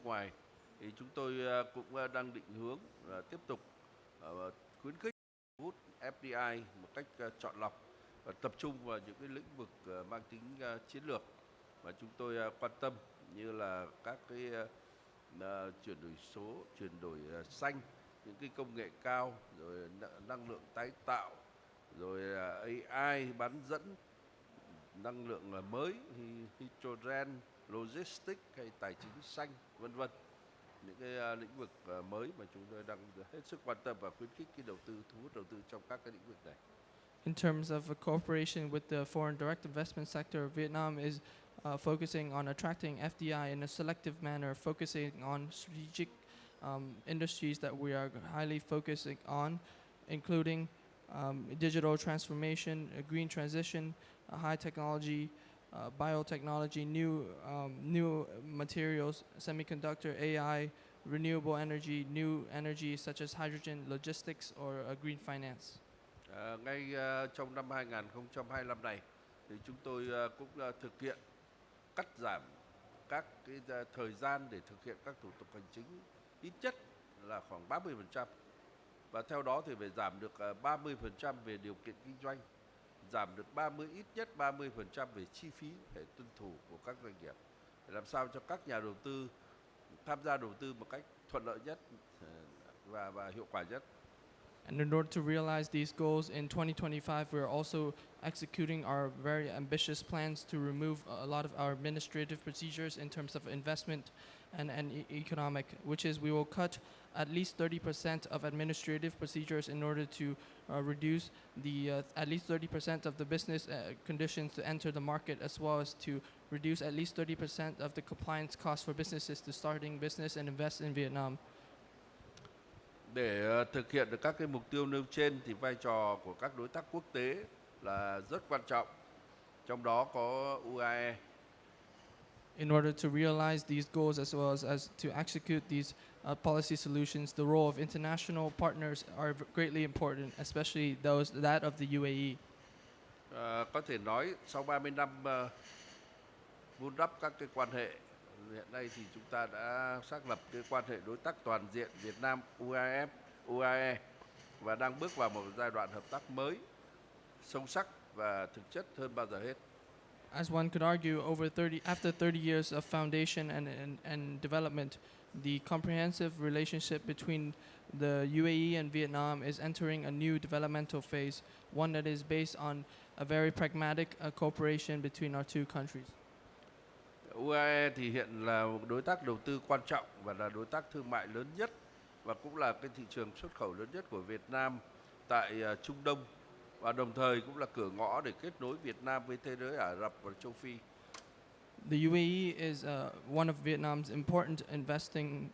ngoài thì chúng tôi cũng đang định hướng là tiếp tục khuyến khích thu hút FDI một cách chọn lọc và tập trung vào những cái lĩnh vực mang tính chiến lược mà chúng tôi quan tâm, như là các cái chuyển đổi số, chuyển đổi xanh, những cái công nghệ cao, rồi năng lượng tái tạo, rồi AI bán dẫn, năng lượng mới, hydrogen, logistics hay tài chính xanh, vân vân. Những cái lĩnh vực mới mà chúng tôi đang hết sức quan tâm và khuyến khích cái đầu tư, thu hút đầu tư trong các cái lĩnh vực này. In terms of a cooperation with the foreign direct investment sector, Vietnam is focusing on attracting FDI in a selective manner, focusing on strategic industries that we are highly focusing on, including digital transformation, green transition, high technology, biotechnology, new materials, semiconductor, AI, renewable energy, new energy such as hydrogen, logistics, or green finance. Ngay trong năm 2025 này thì chúng tôi cũng thực hiện cắt giảm các cái thời gian để thực hiện các thủ tục hành chính ít nhất là khoảng 30%. Và theo đó thì phải giảm được 30% về điều kiện kinh doanh, giảm được ít nhất 30% về chi phí phải tuân thủ của các doanh nghiệp, để làm sao cho các nhà đầu tư tham gia đầu tư một cách thuận lợi nhất và hiệu quả nhất. And in order to realize these goals in 2025, we're also executing our very ambitious plans to remove a lot of our administrative procedures in terms of investment and economic, which is we will cut at least 30% of administrative procedures in order to reduce the at least 30% of the business conditions to enter the market, as well as to reduce at least 30% of the compliance costs for businesses to starting business and invest in Vietnam. Để thực hiện được các cái mục tiêu nêu trên thì vai trò của các đối tác quốc tế là rất quan trọng, trong đó có UAE. In order to realize these goals as well as to execute these policy solutions, the role of international partners are greatly important, especially that of the UAE. Có thể nói sau 30 năm vun đắp các cái quan hệ, hiện nay thì chúng ta đã xác lập cái quan hệ đối tác toàn diện Việt Nam UAE và đang bước vào một giai đoạn hợp tác mới, sâu sắc và thực chất hơn bao giờ hết. As one could argue, after 30 years of foundation and development, the comprehensive relationship between the UAE and Vietnam is entering a new developmental phase, one that is based on a very pragmatic cooperation between our two countries. UAE thì hiện là một đối tác đầu tư quan trọng và là đối tác thương mại lớn nhất và cũng là cái thị trường xuất khẩu lớn nhất của Việt Nam tại Trung Đông, và đồng thời cũng là cửa ngõ để kết nối Việt Nam với thế giới Ả Rập và châu Phi. The UAE is one of Vietnam's important investing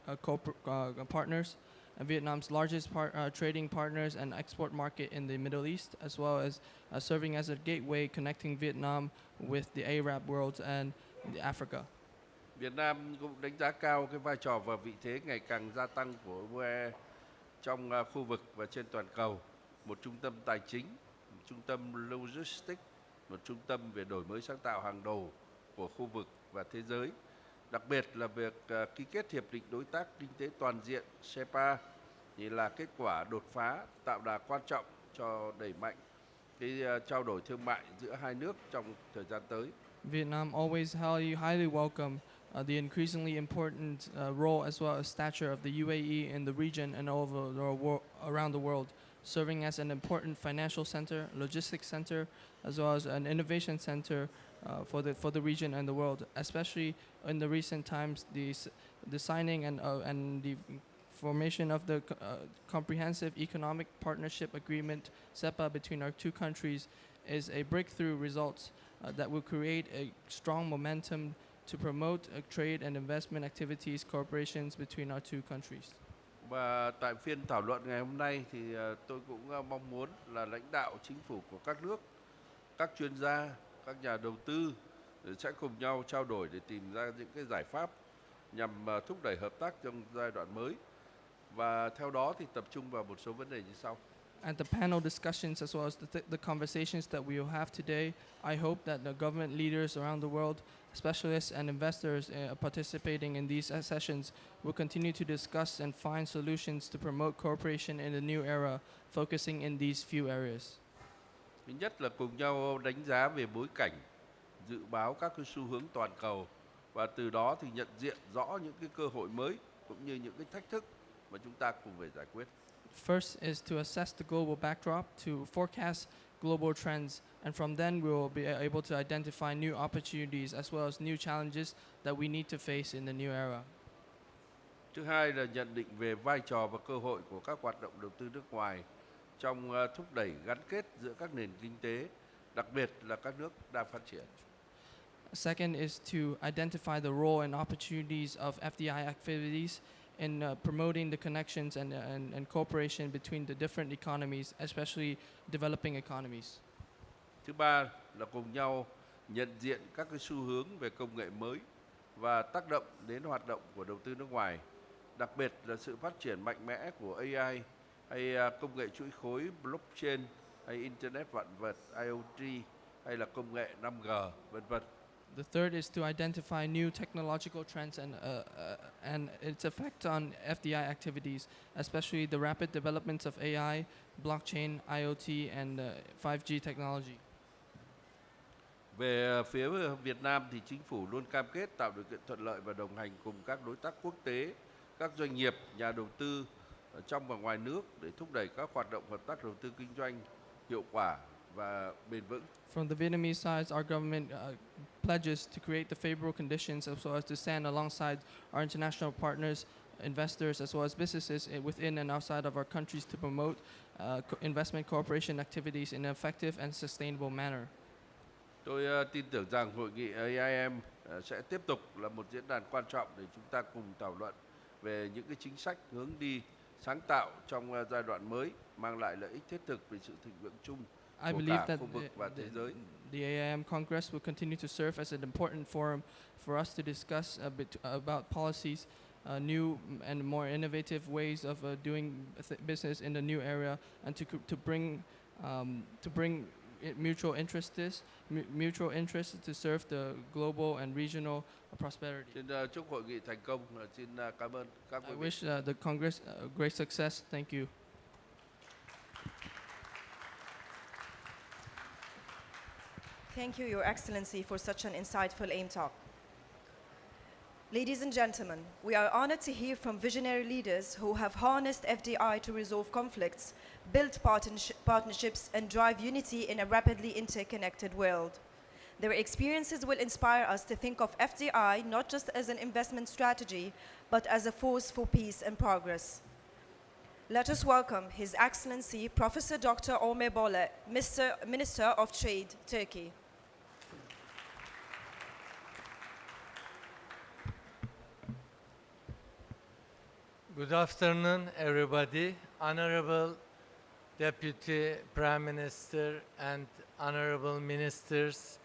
partners, and Vietnam's largest trading partners and export market in the Middle East, as well as serving as a gateway connecting Vietnam with the Arab world and the Africa. Việt Nam cũng đánh giá cao cái vai trò và vị thế ngày càng gia tăng của UAE trong khu vực và trên toàn cầu, một trung tâm tài chính, một trung tâm logistics, một trung tâm về đổi mới sáng tạo hàng đầu của khu vực và thế giới. Đặc biệt là việc ký kết hiệp định đối tác kinh tế toàn diện CEPA thì là kết quả đột phá, tạo đà quan trọng cho đẩy mạnh cái trao đổi thương mại giữa hai nước trong thời gian tới. Vietnam always highly welcome the increasingly important role as well as stature of the UAE in the region and around the world, serving as an important financial center, logistics center, as well as an innovation center for the region and the world. Especially in the recent times, the signing and the formation of the comprehensive economic partnership agreement (CEPA) between our two countries is a breakthrough result that will create a strong momentum to promote trade and investment activities, cooperations between our two countries. Và tại phiên thảo luận ngày hôm nay thì tôi cũng mong muốn là lãnh đạo chính phủ của các nước, các chuyên gia, các nhà đầu tư sẽ cùng nhau trao đổi để tìm ra những cái giải pháp nhằm thúc đẩy hợp tác trong giai đoạn mới. Và theo đó thì tập trung vào một số vấn đề như sau. At the panel discussions as well as the conversations that we will have today, I hope that the government leaders around the world specialists and investors participating in these sessions will continue to discuss and find solutions to promote cooperation in the new era, focusing in these few areas. Thứ nhất là cùng nhau đánh giá về bối cảnh, dự báo các cái xu hướng toàn cầu và từ đó thì nhận diện rõ những cái cơ hội mới cũng như những cái thách thức mà chúng ta cùng phải giải quyết. First is to assess the global backdrop, to forecast global trends, and from then we will be able to identify new opportunities as well as new challenges that we need to face in the new era. Thứ hai là nhận định về vai trò và cơ hội của các hoạt động đầu tư nước ngoài trong thúc đẩy gắn kết giữa các nền kinh tế, đặc biệt là các nước đang phát triển. Second is to identify the role and opportunities of FDI activities in promoting the connections and cooperation between the different economies, especially developing economies. Thứ ba là cùng nhau nhận diện các cái xu hướng về công nghệ mới và tác động đến hoạt động của đầu tư nước ngoài, đặc biệt là sự phát triển mạnh mẽ của AI hay công nghệ chuỗi khối blockchain hay internet vạn vật IoT hay là công nghệ 5G, vân vân. The third is to identify new technological trends and its effect on FDI activities, especially the rapid developments of AI, blockchain, IoT, and 5G technology. Về phía Việt Nam thì chính phủ luôn cam kết tạo điều kiện thuận lợi và đồng hành cùng các đối tác quốc tế, các doanh nghiệp, nhà đầu tư trong và ngoài nước để thúc đẩy các hoạt động hợp tác đầu tư kinh doanh hiệu quả và bền vững. From the Vietnamese side, our government pledges to create the favorable conditions so as to stand alongside our international partners, investors, as well as businesses within and outside of our countries to promote investment cooperation activities in an effective and sustainable manner. Tôi tin tưởng rằng hội nghị AIM sẽ tiếp tục là một diễn đàn quan trọng để chúng ta cùng thảo luận về những cái chính sách hướng đi sáng tạo trong giai đoạn mới, mang lại lợi ích thiết thực về sự thịnh vượng chung I của believe cả that khu vực và thế giới. the AIM Congress will continue to serve as an important forum for us to discuss about policies, new and more innovative ways of doing business in the new era, and to bring mutual interest to serve the global and regional prosperity. Xin chúc hội nghị thành công. Xin cảm ơn các I quý vị. wish the Congress great success. Thank you. Thank you, Your Excellency, for such an insightful AIM talk. Ladies and gentlemen, we are honored to hear from visionary leaders who have harnessed FDI to resolve conflicts, build partnerships, and drive unity in a rapidly interconnected world. Their experiences will inspire us to think of FDI not just as an investment strategy, but as a force for peace and progress. Let us welcome His Excellency Professor Dr. Omer Bole, Minister of Trade, Turkey. Good afternoon, everybody. Honorable Deputy Prime Minister and honorable ministers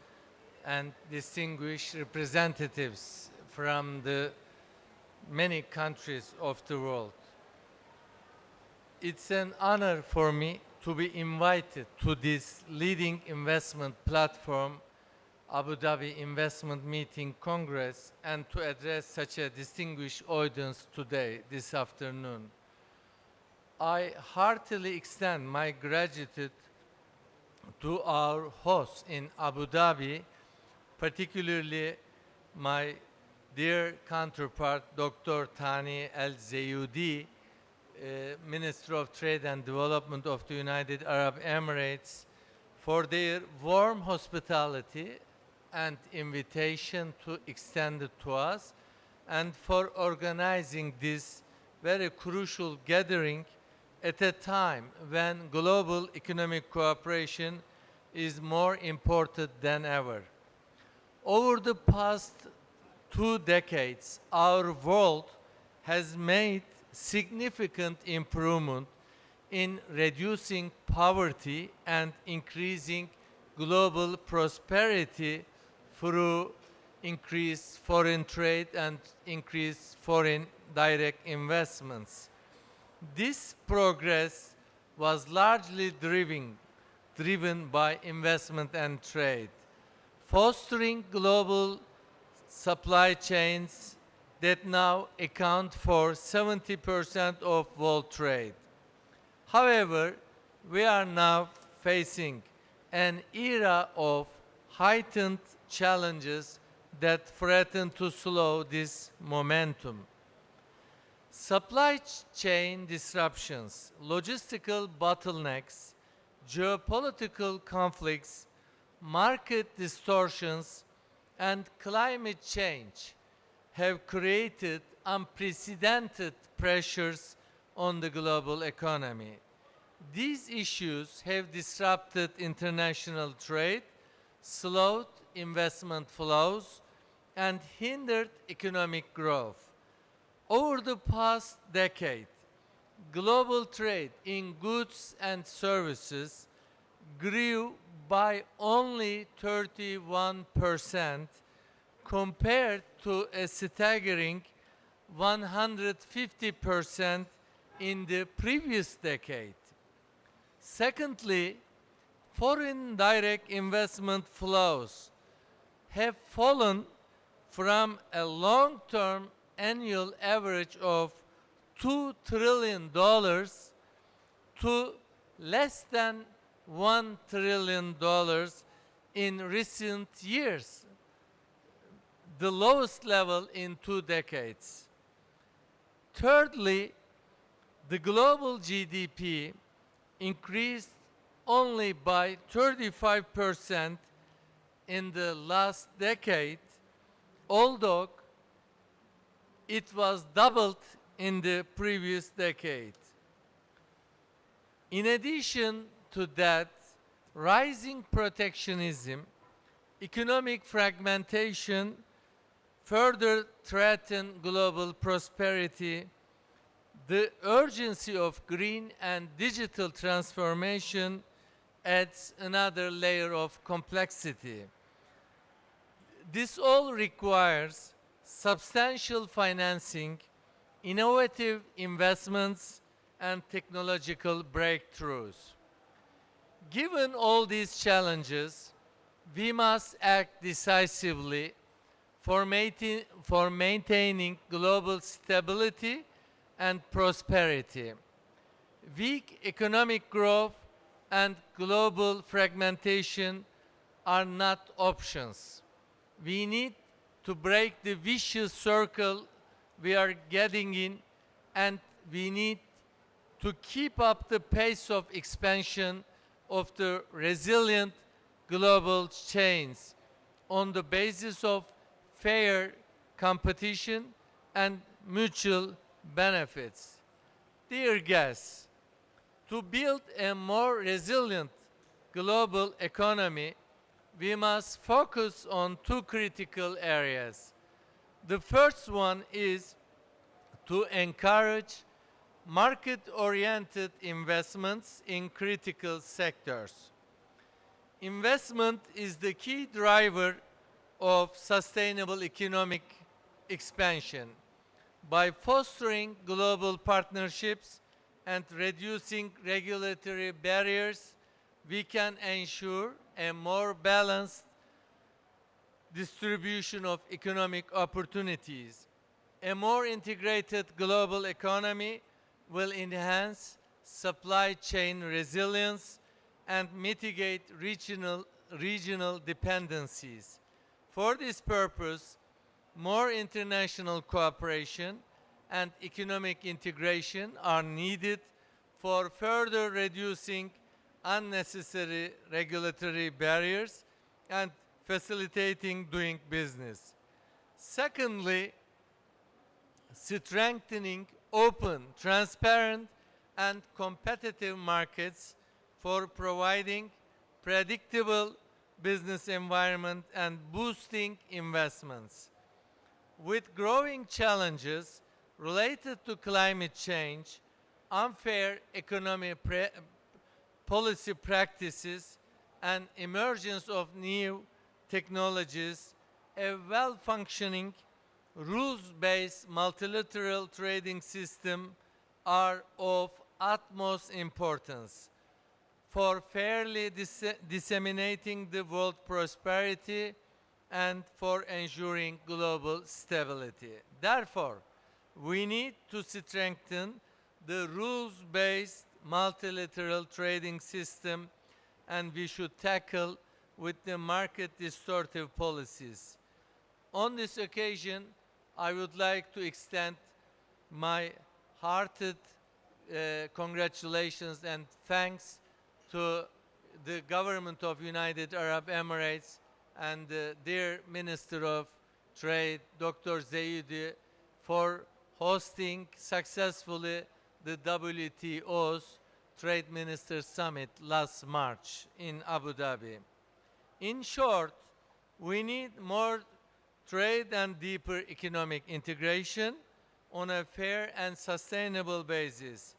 and distinguished representatives from the many countries of the world. It's an honor for me to be invited to this leading investment platform, Abu Dhabi Investment Meeting Congress, and to address such a distinguished audience today, this afternoon. I heartily extend my gratitude to our hosts in Abu Dhabi, particularly my dear counterpart, Dr. Tani El-Zeyudi, Minister of Trade and Development of the United Arab Emirates, for their warm hospitality and invitation to extend it to us, and for organizing this very crucial gathering at a time when global economic cooperation is more important than ever. Over the past 2 decades, our world has made significant improvement in reducing poverty and increasing global prosperity through increased foreign trade and increased foreign direct investments. This progress was largely driven by investment and trade. Fostering global supply chains that now account for 70% of world trade. However, we are now facing an era of heightened challenges that threaten to slow this momentum. Supply chain disruptions, logistical bottlenecks, geopolitical conflicts, market distortions, and climate change have created unprecedented pressures on the global economy. These issues have disrupted international trade, slowed investment flows, and hindered economic growth. Over the past decade, global trade in goods and services grew by only 31% compared to a staggering 150% in the previous decade. Secondly, foreign direct investment flows have fallen from a long-term annual average of $2 trillion to less than $1 trillion in recent years, the lowest level in 2 decades. Thirdly, the global GDP increased only by 35% in the last decade, although it was doubled in the previous decade. In addition to that, rising protectionism, economic fragmentation further threaten global prosperity. The urgency of green and digital transformation adds another layer of complexity. This all requires substantial financing, innovative investments, and technological breakthroughs. Given all these challenges, we must act decisively for maintaining global stability and prosperity. Weak economic growth and global fragmentation are not options. We need to break the vicious circle we are getting in, and we need to keep up the pace of expansion of the resilient global chains on the basis of fair competition and mutual benefits. Dear guests, to build a more resilient global economy, we must focus on 2 critical areas. The first one is to encourage market-oriented investments in critical sectors. Investment is the key driver of sustainable economic expansion. By fostering global partnerships and reducing regulatory barriers, we can ensure a more balanced distribution of economic opportunities. A more integrated global economy will enhance supply chain resilience and mitigate regional dependencies. For this purpose, more international cooperation and economic integration are needed for further reducing unnecessary regulatory barriers and facilitating doing business. Secondly, strengthening open, transparent, and competitive markets for providing predictable business environment and boosting investments. With growing challenges related to climate change, unfair economic policy practices, and emergence of new technologies, a well-functioning, rules-based multilateral trading system are of utmost importance for fairly disseminating the world prosperity and for ensuring global stability. Therefore, we need to strengthen the rules-based multilateral trading system, and we should tackle with the market distortive policies. On this occasion, I would like to extend my hearted congratulations and thanks to the government of United Arab Emirates and their Minister of Trade, Dr. Zayidi, for hosting successfully the WTO's Trade Ministers Summit last March in Abu Dhabi. In short, we need more trade and deeper economic integration on a fair and sustainable basis.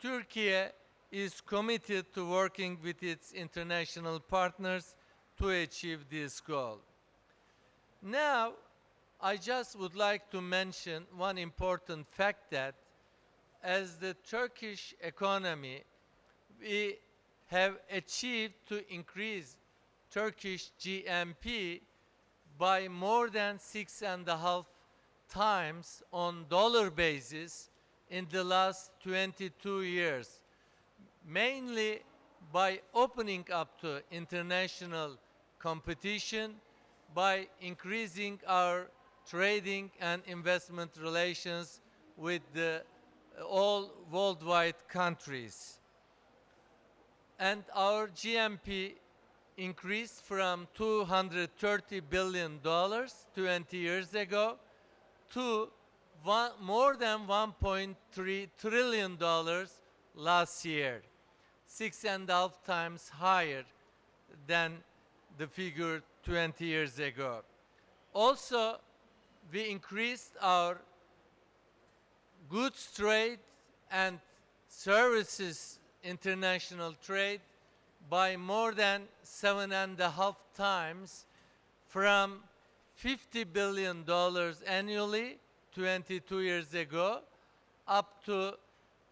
Turkey is committed to working with its international partners to achieve this goal. Now, I just would like to mention one important fact that as the Turkish economy, we have achieved to increase Turkish GNP by more than 6.5 times on dollar basis in the last 22 years, mainly by opening up to international competition, by increasing our trading and investment relations with all worldwide countries. And our GNP increased from $230 billion 20 years ago to more than $1.3 trillion last year, 6.5 times higher than the figure 20 years ago. Also, we increased our goods trade and services international trade by more than 7.5 times, from $50 billion annually 22 years ago up to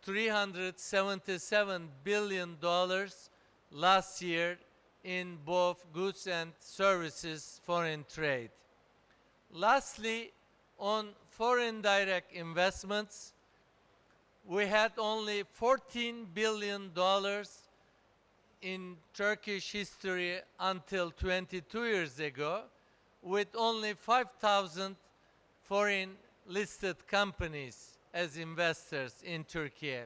$377 billion last year in both goods and services foreign trade. Lastly, on foreign direct investments, we had only $14 billion in Turkish history until 22 years ago, with only 5,000 foreign listed companies as investors in Turkey.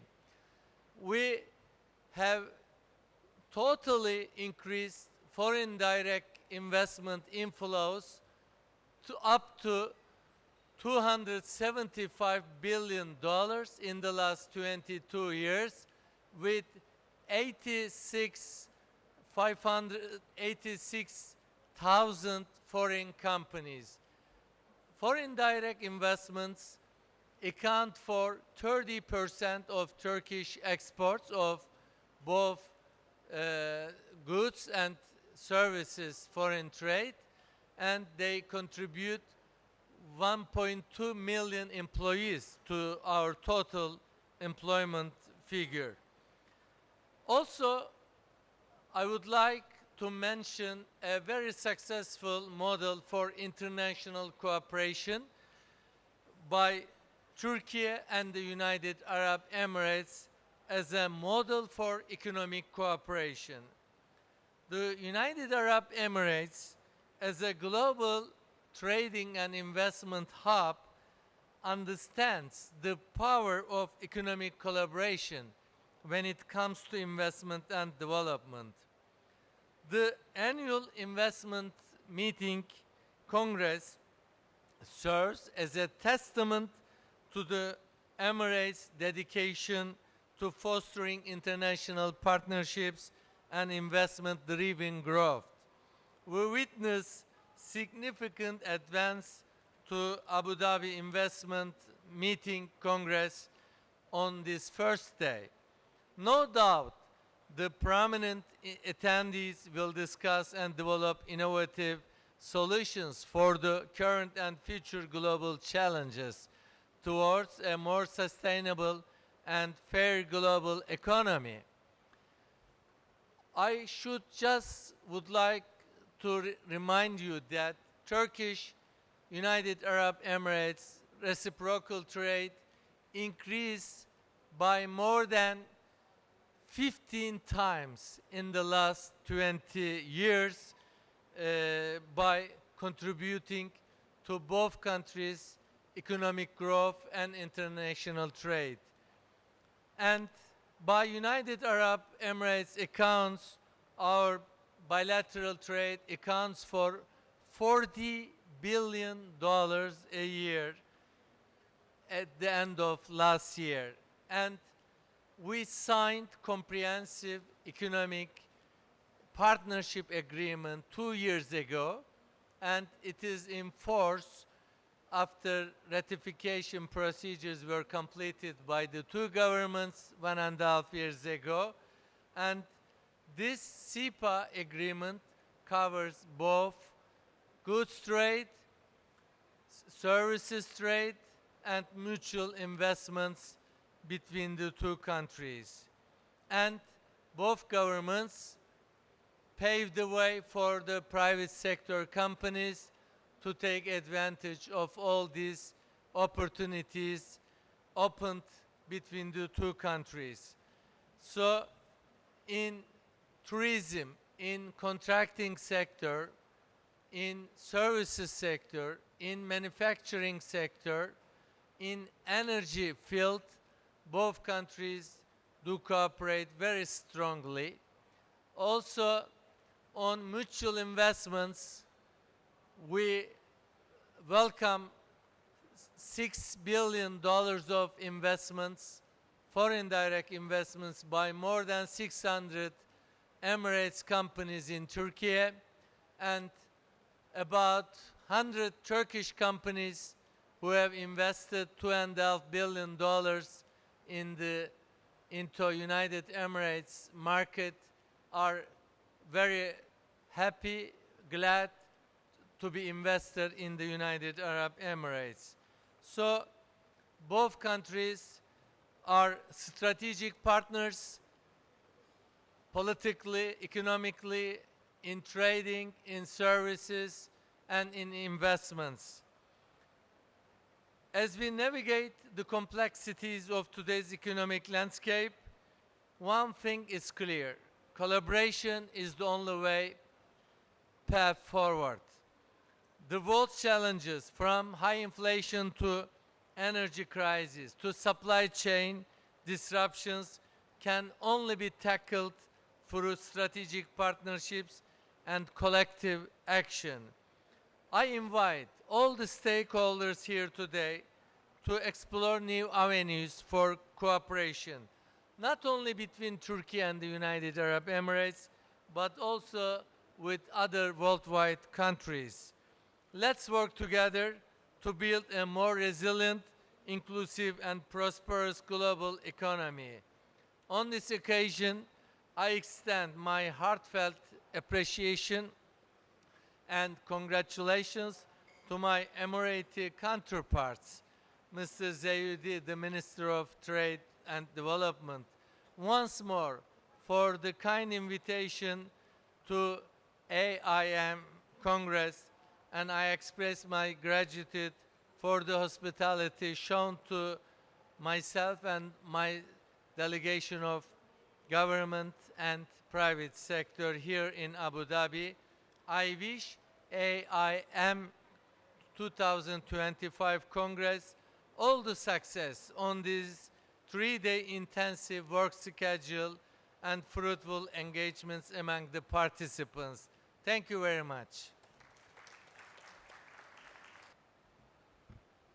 We have totally increased foreign direct investment inflows to up to $275 billion in the last 22 years, with 586,000 foreign companies. Foreign direct investments account for 30% of Turkish exports of both goods and services foreign trade, and they contribute 1.2 million employees to our total employment figure. Also, I would like to mention a very successful model for international cooperation by Turkey and the United Arab Emirates as a model for economic cooperation. The United Arab Emirates, as a global trading and investment hub, understands the power of economic collaboration when it comes to investment and development. The annual investment meeting Congress serves as a testament to the Emirates' dedication to fostering international partnerships and investment-driven growth. We witness significant advance to Abu Dhabi Investment Meeting Congress on this first day. No doubt, the prominent attendees will discuss and develop innovative solutions for the current and future global challenges towards a more sustainable and fair global economy. I would like to remind you that Turkish United Arab Emirates reciprocal trade increased by more than 15 times in the last 20 years by contributing to both countries' economic growth and international trade. And by United Arab Emirates accounts, our bilateral trade accounts for $40 billion a year at the end of last year. And we signed comprehensive economic partnership agreement 2 years ago, and it is in force after ratification procedures were completed by the two governments 1.5 years ago. And this CEPA agreement covers both goods trade, services trade, and mutual investments between the two countries. And both governments paved the way for the private sector companies to take advantage of all these opportunities opened between the two countries. So in tourism, in contracting sector, in services sector, in manufacturing sector, in energy field, both countries do cooperate very strongly. Also, on mutual investments, we welcome $6 billion of investments, foreign direct investments by more than 600 Emirates companies in Turkey, and about 100 Turkish companies who have invested $2.5 billion into United Emirates market are very happy, glad to be invested in the United Arab Emirates. So both countries are strategic partners politically, economically, in trading, in services, and in investments. As we navigate the complexities of today's economic landscape, one thing is clear: collaboration is the only path forward. The world's challenges, from high inflation to energy crisis to supply chain disruptions, can only be tackled through strategic partnerships and collective action. I invite all the stakeholders here today to explore new avenues for cooperation, not only between Turkey and the United Arab Emirates, but also with other worldwide countries. Let's work together to build a more resilient, inclusive, and prosperous global economy. On this occasion, I extend my heartfelt appreciation and congratulations to my Emirati counterparts, Mr. Zeyudi, the Minister of Trade and Development, once more for the kind invitation to AIM Congress, and I express my gratitude for the hospitality shown to myself and my delegation of government and private sector here in Abu Dhabi. I wish AIM 2025 Congress all the success on this 3-day intensive work schedule and fruitful engagements among the participants. Thank you very much.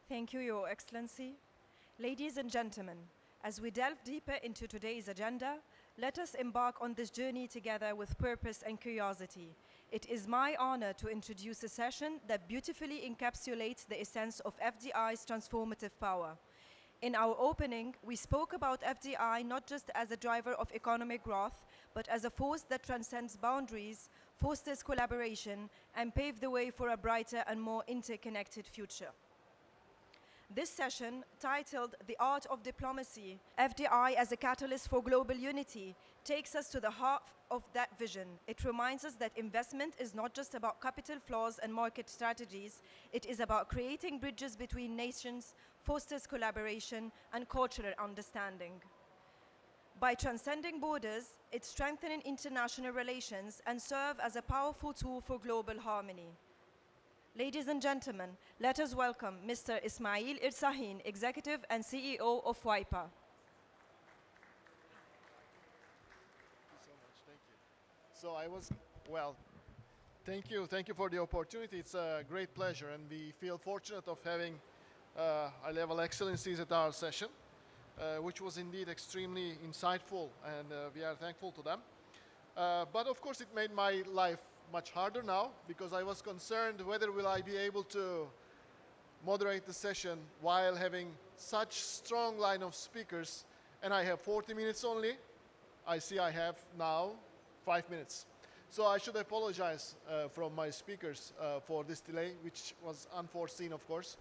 Thank you, Your Excellency. Ladies and gentlemen, as we delve deeper into today's agenda, let us embark on this journey together with purpose and curiosity. It is my honor to introduce a session that beautifully encapsulates the essence of FDI's transformative power. In our opening, we spoke about FDI not just as a driver of economic growth, but as a force that transcends boundaries, fosters collaboration, and paves the way for a brighter and more interconnected future. This session, titled The Art of Diplomacy, FDI as a Catalyst for Global Unity, takes us to the heart of that vision. It reminds us that investment is not just about capital flows and market strategies, it is about creating bridges between nations, fosters collaboration and cultural understanding. By transcending borders, it strengthens international relations and serves as a powerful tool for global harmony. Ladies and gentlemen, let us welcome Mr. Ismail Irsahin, Executive and CEO of WIPA. Thank you so much. Thank you. Thank you for the opportunity. It's a great pleasure, and we feel fortunate of having high-level excellencies at our session, which was indeed extremely insightful, and we are thankful to them. But of course, it made my life much harder now, because I was concerned whether will I be able to moderate the session while having such strong line of speakers, and I have 40 minutes only. I see I have now 5 minutes. So I should apologize from my speakers for this delay, which was unforeseen, of course.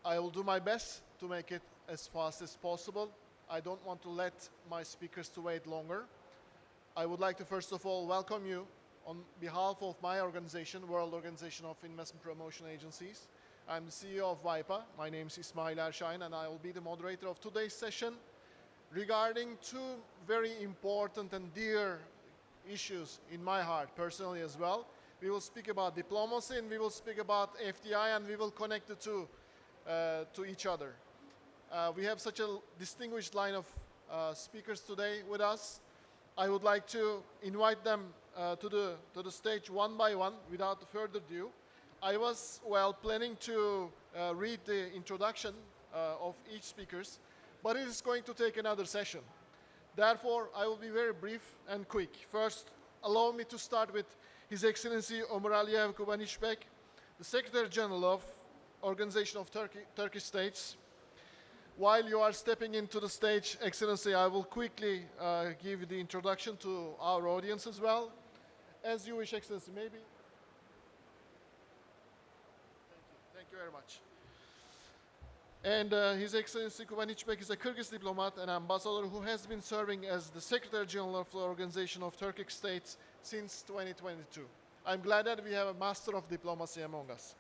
I will do my best to make it as fast as possible. I don't want to let my speakers to wait longer. I would like to first of all welcome you on behalf of my organization, World Organization of Investment Promotion Agencies. I'm the CEO of WIPA. My name is Ismail Irsahin, and I will be the moderator of today's session regarding two very important and dear issues in my heart, personally as well. We will speak about diplomacy, and we will speak about FDI, and we will connect the two to each other. We have such a distinguished line of speakers today with us. I would like to invite them to the stage one by one without further ado. I was, planning to read the introduction of each speakers, but it is going to take another session. Therefore, I will be very brief and quick. First, allow me to start with His Excellency Ömer Aliyev Kubanishbek, the Secretary General of Organization of Turkish States. While you are stepping into the stage, Excellency, I will quickly give you the introduction to our audience as well. As you wish, Excellency, maybe. Thank you very much. And His Excellency Kubanichbek is a Kyrgyz diplomat and ambassador who has been serving as the Secretary General of the Organization of Turkish States since 2022. I'm glad that we have a master of diplomacy among us.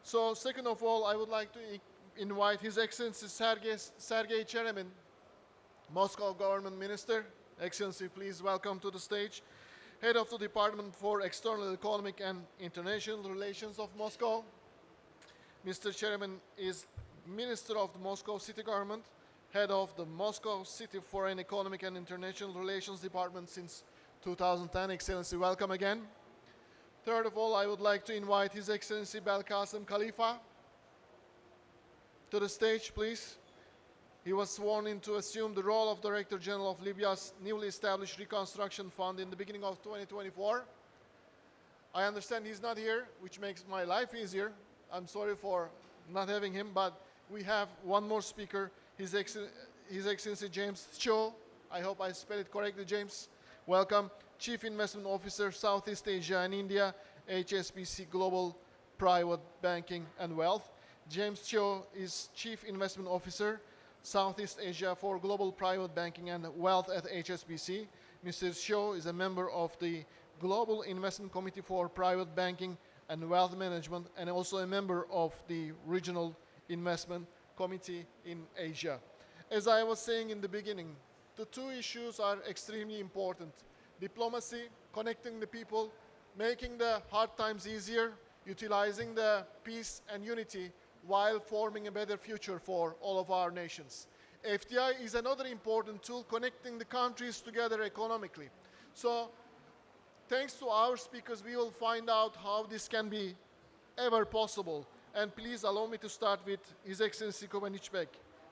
So, second of all, I would like to invite His Excellency Sergei Cheremin, Moscow Government Minister. Excellency, please welcome to the stage. Head of the Department for External Economic and International Relations of Moscow. Mr. Cheremin is Minister of the Moscow City Government, Head of the Moscow City Foreign Economic and International Relations Department since 2010. Excellency, welcome again. Third of all, I would like to invite His Excellency Belkacem Khalifa to the stage, please. He was sworn in to assume the role of Director General of Libya's newly established Reconstruction Fund in the beginning of 2024. I understand he's not here, which makes my life easier. I'm sorry for not having him, but we have one more speaker, His Excellency James Cho. I hope I spelled it correctly, James. Welcome. Chief Investment Officer, Southeast Asia and India, HSBC Global Private Banking and Wealth. James Cho is Chief Investment Officer, Southeast Asia for Global Private Banking and Wealth at HSBC. Mr. Cho is a member of the Global Investment Committee for Private Banking and Wealth Management, and also a member of the Regional Investment Committee in Asia. As I was saying in the beginning, the two issues are extremely important. Diplomacy, connecting the people, making the hard times easier, utilizing the peace and unity while forming a better future for all of our nations. FDI is another important tool connecting the countries together economically. So, thanks to our speakers, we will find out how this can be ever possible. And please allow me to start with His Excellency Kubanichbek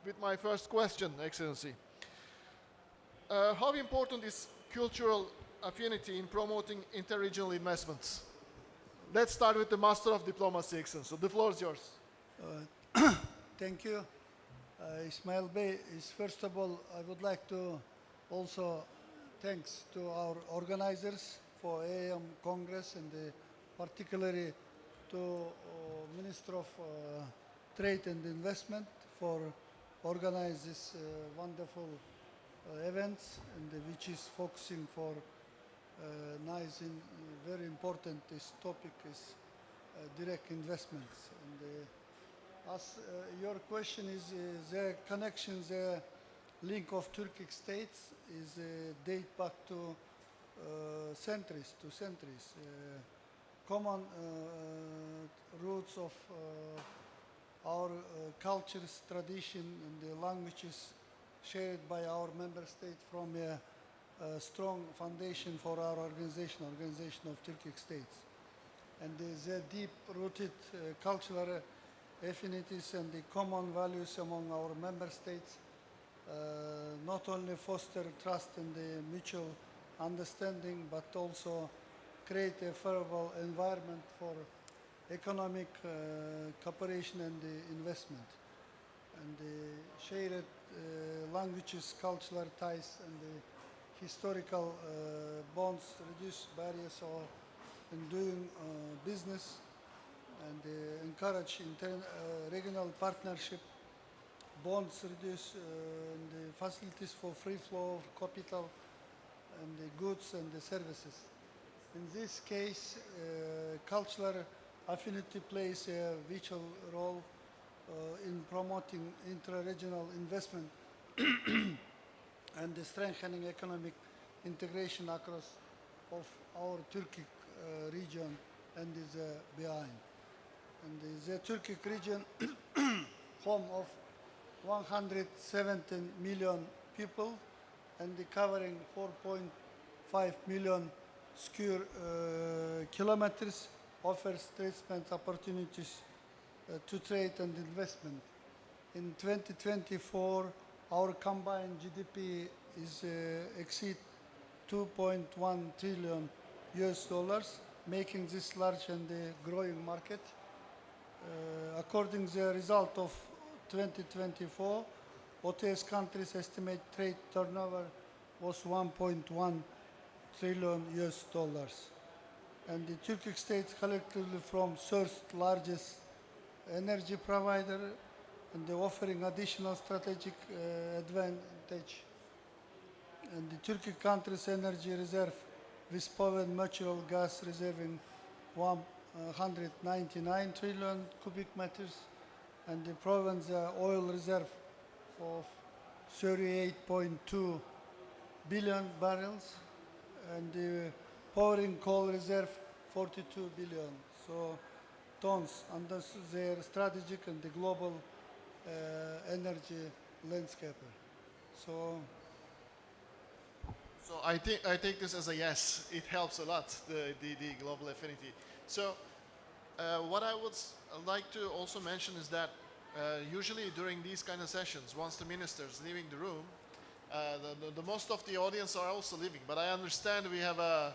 with my first question, Excellency. How important is cultural affinity in promoting interregional investments? Let's start with the Master of Diplomacy, Excellency. The floor is yours. Thank you. Ismail Bey, first of all, I would like to also thanks to our organizers for AM Congress and particularly to Minister of Trade and Investment for organize this wonderful events, and which is focusing for nice and very important. This topic is direct investments. And as your question is the connection, the link of Turkic states is date back to centuries. Common roots of our cultures, tradition, and the languages shared by our member states from a strong foundation for our organization of Turkic states. And the deep-rooted cultural affinities and the common values among our member states not only foster trust and the mutual understanding, but also create a favorable environment for economic cooperation and investment. And the shared languages, cultural ties, and the historical bonds reduce barriers in doing business, and encourage regional partnership. Bonds reduce the facilities for free flow of capital and the goods and the services. In this case, cultural affinity plays a vital role in promoting intra-regional investment and the strengthening economic integration across of our Turkic region and is behind. And the Turkic region, home of 117 million people and covering 4.5 million square kilometers, offers trade opportunities to trade and investment. In 2024, our combined GDP is exceed 2.1 trillion US dollars, making this large and growing market. According to the result of 2024, OTS countries estimate trade turnover was 1.1 trillion US dollars. And the Turkic states collectively from third largest energy provider and they're offering additional strategic advantage. And the Turkic country's energy reserve with power and natural gas reserving 199 trillion cubic meters, and the province oil reserve of 38.2 billion barrels, and the powering coal reserve 42 billion. So tons under their strategic and the global energy landscape. So I take this as a yes. It helps a lot, the global affinity. So what I would like to also mention is that usually during these kind of sessions, once the minister is leaving the room, the most of the audience are also leaving. But I understand we have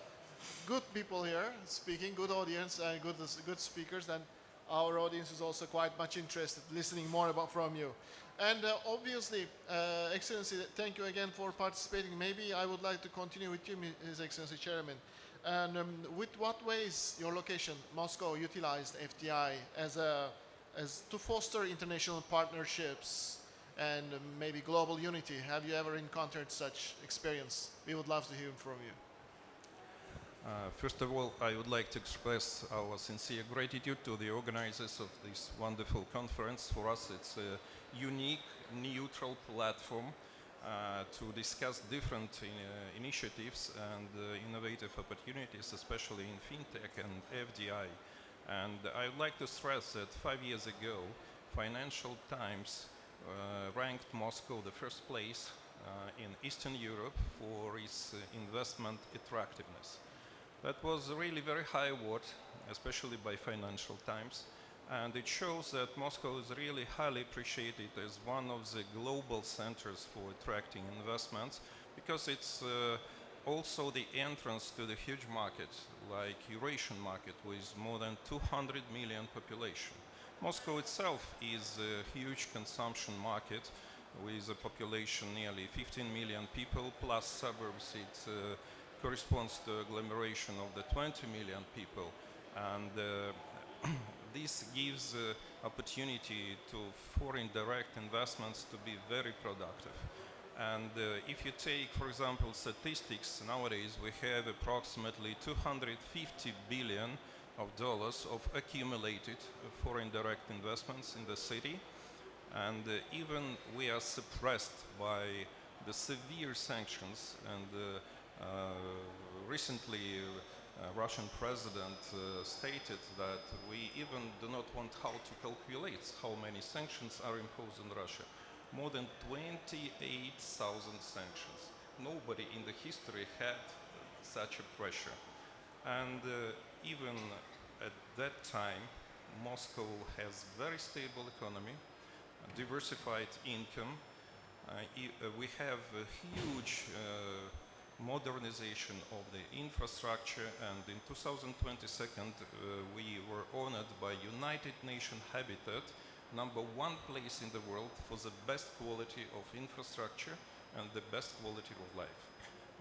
good people here speaking, good audience and good speakers, and our audience is also quite much interested listening more from you. And obviously, Excellency, thank you again for participating. Maybe I would like to continue with you, His Excellency Chairman. And with what ways your location, Moscow, utilized FDI as to foster international partnerships and maybe global unity? Have you ever encountered such experience? We would love to hear from you. First of all, I would like to express our sincere gratitude to the organizers of this wonderful conference. For us, it's a unique, neutral platform to discuss different initiatives and innovative opportunities, especially in fintech and FDI. And I would like to stress that 5 years ago, Financial Times ranked Moscow the first place in Eastern Europe for its investment attractiveness. That was a really very high award, especially by Financial Times, and it shows that Moscow is really highly appreciated as one of the global centers for attracting investments, because it's also the entrance to the huge market, like Eurasian market, with more than 200 million population. Moscow itself is a huge consumption market with a population nearly 15 million people, plus suburbs. It corresponds to agglomeration of the 20 million people. And this gives opportunity to foreign direct investments to be very productive. And if you take, for example, statistics, nowadays we have approximately 250 billion of dollars of accumulated foreign direct investments in the city. And even we are suppressed by the severe sanctions. And recently, Russian president stated that we even do not want how to calculate how many sanctions are imposed on Russia. More than 28,000 sanctions. Nobody in the history had such a pressure. And even at that time, Moscow has very stable economy, diversified income. We have a huge modernization of the infrastructure, and in 2022 we were honored by United Nations Habitat, #1 place in the world for the best quality of infrastructure and the best quality of life.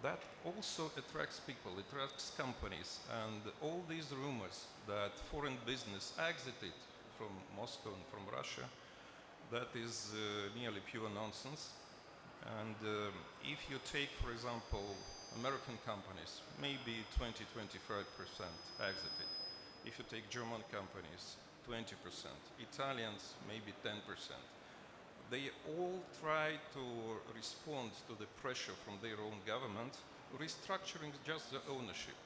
That also attracts people, attracts companies, and all these rumors that foreign business exited from Moscow and from Russia, that is nearly pure nonsense. And if you take, for example, American companies, maybe 20-25% exited. If you take German companies, 20%. Italians, maybe 10%. They all try to respond to the pressure from their own government, restructuring just the ownership.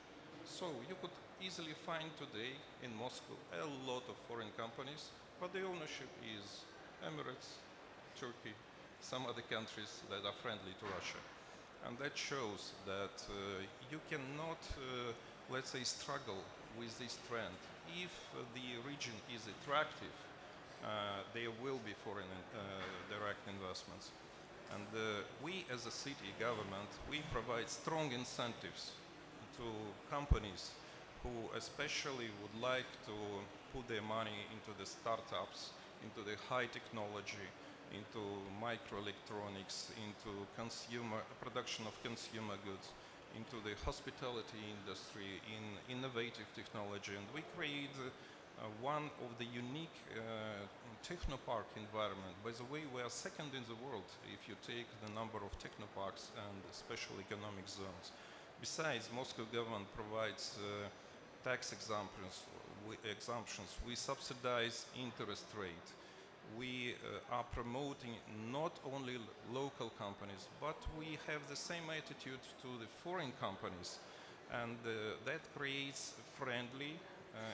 So you could easily find today in Moscow a lot of foreign companies, but the ownership is Emirates, Turkey, some other countries that are friendly to Russia. And that shows that you cannot, let's say, struggle with this trend. If the region is attractive, there will be foreign direct investments. And we as a city government, we provide strong incentives to companies who especially would like to put their money into the startups, into the high technology, into microelectronics, into production of consumer goods, into the hospitality industry, in innovative technology. And we create one of the unique technopark environment. By the way, we are second in the world if you take the number of technoparks and special economic zones. Besides, Moscow government provides tax exemptions. We subsidize interest rate. We are promoting not only local companies, but we have the same attitude to the foreign companies. And that creates a friendly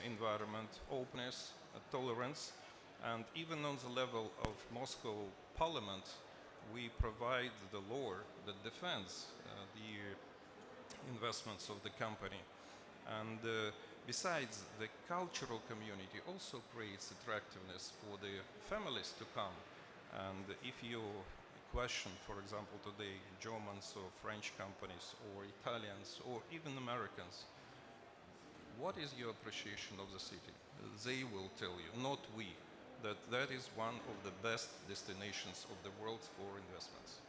environment, openness, tolerance. And even on the level of Moscow Parliament, we provide the law that defends the investments of the company. And besides, the cultural community also creates attractiveness for the families to come. And if you question, for example, today, Germans or French companies or Italians or even Americans, what is your appreciation of the city? They will tell you, not we, that that is one of the best destinations of the world for investments.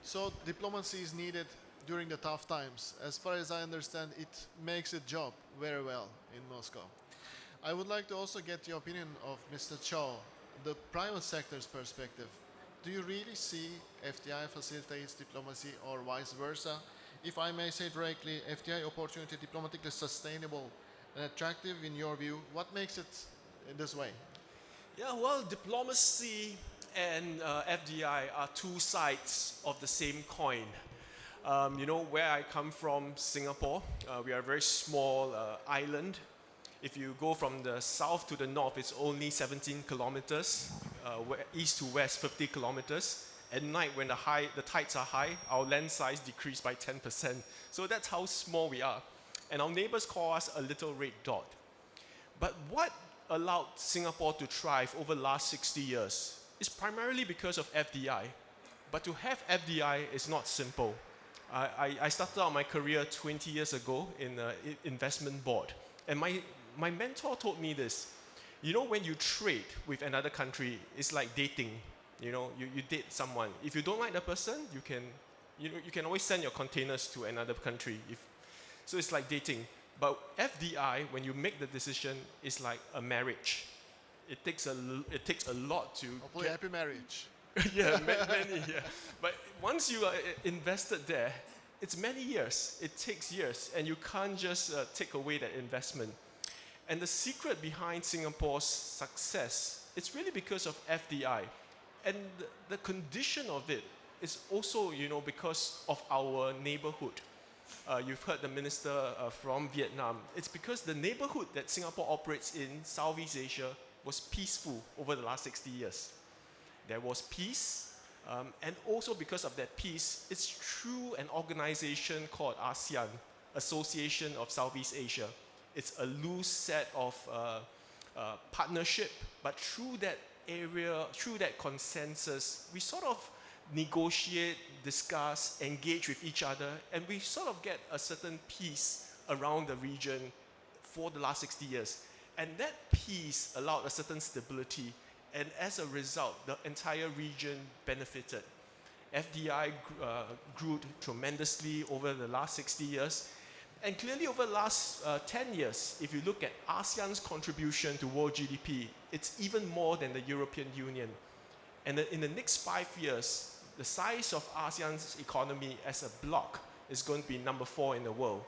So diplomacy is needed during the tough times. As far as I understand, it makes its job very well in Moscow. I would like to also get the opinion of Mr. Cho, the private sector's perspective. Do you really see FDI facilitates diplomacy or vice versa? If I may say directly, FDI opportunity diplomatically sustainable and attractive in your view, what makes it in this way? Yeah, well, diplomacy and FDI are two sides of the same coin. You know, where I come from, Singapore, we are a very small island. If you go from the south to the north, it's only 17 kilometers, east to west, 50 kilometers. At night, when the tides are high, our land size decreased by 10%. So that's how small we are. And our neighbors call us a little red dot. But what allowed Singapore to thrive over the last 60 years is primarily because of FDI. But to have FDI is not simple. I started out my career 20 years ago in the investment board. And my mentor told me this. You know, when you trade with another country, it's like dating. You know, you date someone. If you don't like the person, you can always send your containers to another country. So it's like dating. But FDI, when you make the decision, is like a marriage. It takes a lot to Hopefully happy marriage. yeah, many, yeah. But once you are invested there, it's many years. It takes years, and you can't just take away that investment. And the secret behind Singapore's success, it's really because of FDI. And the condition of it is also, because of our neighborhood. You've heard the minister from Vietnam. It's because the neighborhood that Singapore operates in Southeast Asia was peaceful over the last 60 years. There was peace, and also because of that peace, it's through an organization called ASEAN, Association of Southeast Asia. It's a loose set of partnership, but through that area, through that consensus, we sort of negotiate, discuss, engage with each other, and we sort of get a certain peace around the region for the last 60 years. And that peace allowed a certain stability, and as a result, the entire region benefited. FDI grew tremendously over the last 60 years, and clearly over the last 10 years, if you look at ASEAN's contribution to world GDP, it's even more than the European Union. And in the next 5 years, the size of ASEAN's economy as a bloc is going to be number 4 in the world.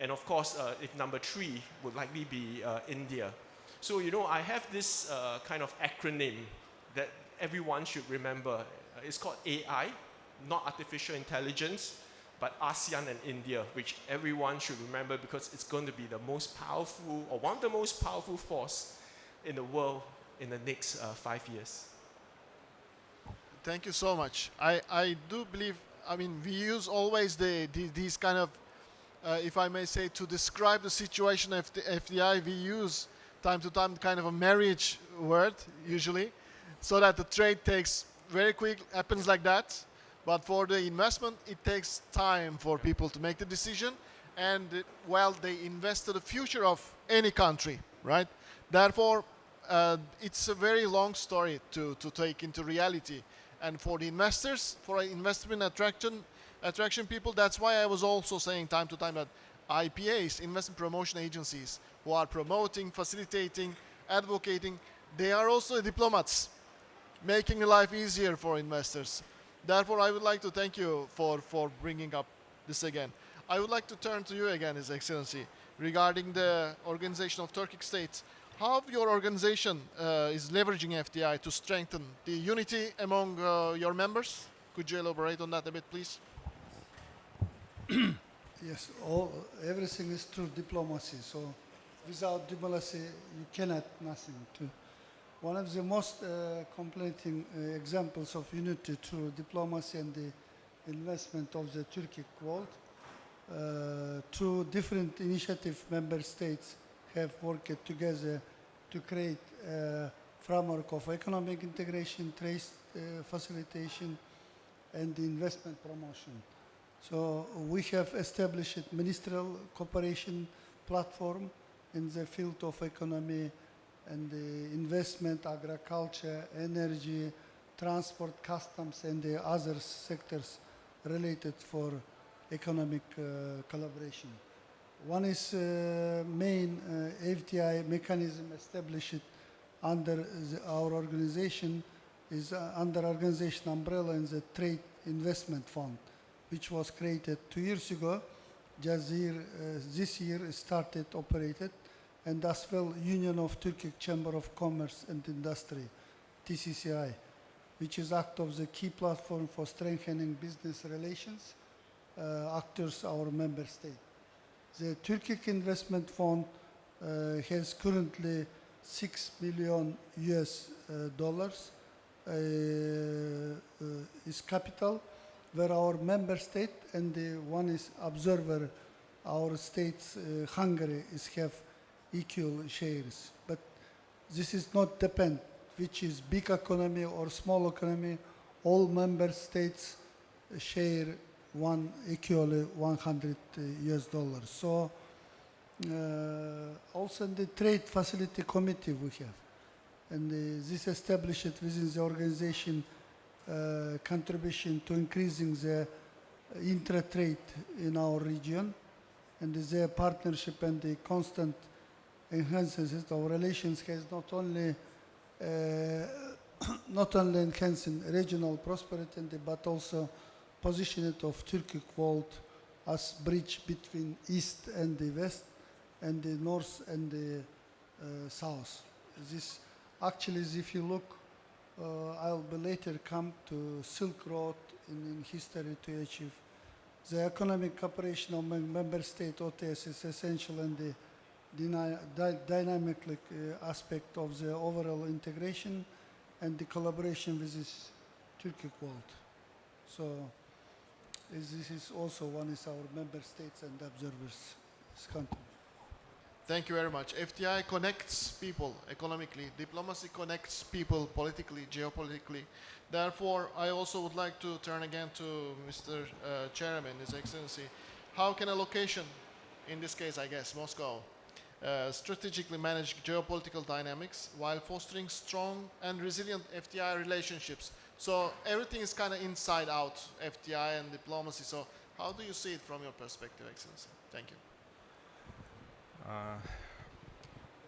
And of course, if number 3 would likely be India. So, I have this kind of acronym that everyone should remember. It's called AI, not artificial intelligence, but ASEAN and India, which everyone should remember because it's going to be the most powerful, or one of the most powerful force in the world in the next 5 years. Thank you so much. I do believe, we use always these kind of, if I may say, to describe the situation of the FDI, we use time to time kind of a marriage word, usually, so that the trade takes very quick, happens like that. But for the investment, it takes time for people to make the decision, and while they invest in the future of any country, right? Therefore, it's a very long story to take into reality. And for the investors, for investment attraction people, that's why I was also saying time to time that IPAs, investment promotion agencies, who are promoting, facilitating, advocating, they are also diplomats, making life easier for investors. Therefore, I would like to thank you for bringing up this again. I would like to turn to you again, His Excellency, regarding the organization of Turkic states. How your organization is leveraging FDI to strengthen the unity among your members? Could you elaborate on that a bit, please? Yes, everything is through diplomacy. So without diplomacy, you cannot nothing. One of the most completing examples of unity through diplomacy and the investment of the Turkic world, through different initiative member states have worked together to create a framework of economic integration, trade facilitation, and investment promotion. So we have established a ministerial cooperation platform in the field of economy and the investment, agriculture, energy, transport, customs, and the other sectors related for economic collaboration. One is main FDI mechanism established under our organization is under organization umbrella in the Trade Investment Fund, which was created 2 years ago. Just this year started operated, and as well Union of Turkic Chamber of Commerce and Industry, TCCI, which is act of the key platform for strengthening business relations, actors our member state. The Turkic Investment Fund has currently $6 million is capital, where our member state and the one is observer, our states, Hungary, is have equal shares. But this is not depend which is big economy or small economy. All member states share one equally $100. So also in the trade facility committee we have, and this established within the organization contribution to increasing the intra-trade in our region, and their partnership and the constant enhances our relations has not only not only enhancing regional prosperity but also position it of Turkic world as bridge between east and the west and the north and the south. This actually, if you look, I'll be later come to Silk Road in history to achieve. The economic cooperation among member state OTS is essential in the dynamic aspect of the overall integration and the collaboration with this Turkic world. So this is also one is our member states and observers country. Thank you very much. FDI connects people economically. Diplomacy connects people politically, geopolitically. Therefore, I also would like to turn again to Mr. Chairman, His Excellency. How can a location, in this case, I guess, Moscow, strategically manage geopolitical dynamics while fostering strong and resilient FDI relationships? So everything is kind of inside out, FDI and diplomacy. So how do you see it from your perspective, Excellency? Thank you.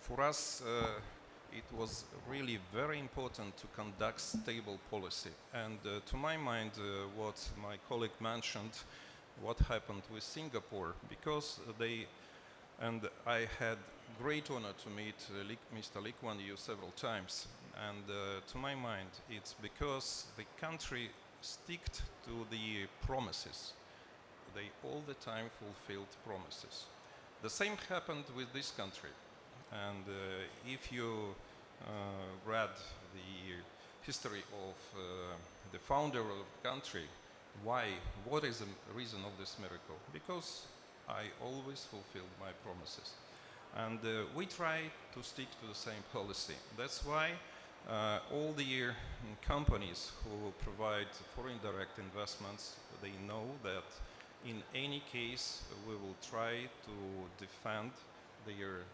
For us, it was really very important to conduct stable policy. And to my mind, what my colleague mentioned, what happened with Singapore, because and I had great honor to meet Mr. Lee Kuan Yew several times. And to my mind, it's because the country sticked to the promises. They all the time fulfilled promises. The same happened with this country. And if you read the history of the founder of the country, what is the reason of this miracle? Because I always fulfilled my promises. And we try to stick to the same policy. That's why all the companies who provide foreign direct investments, they know that in any case, we will try to defend their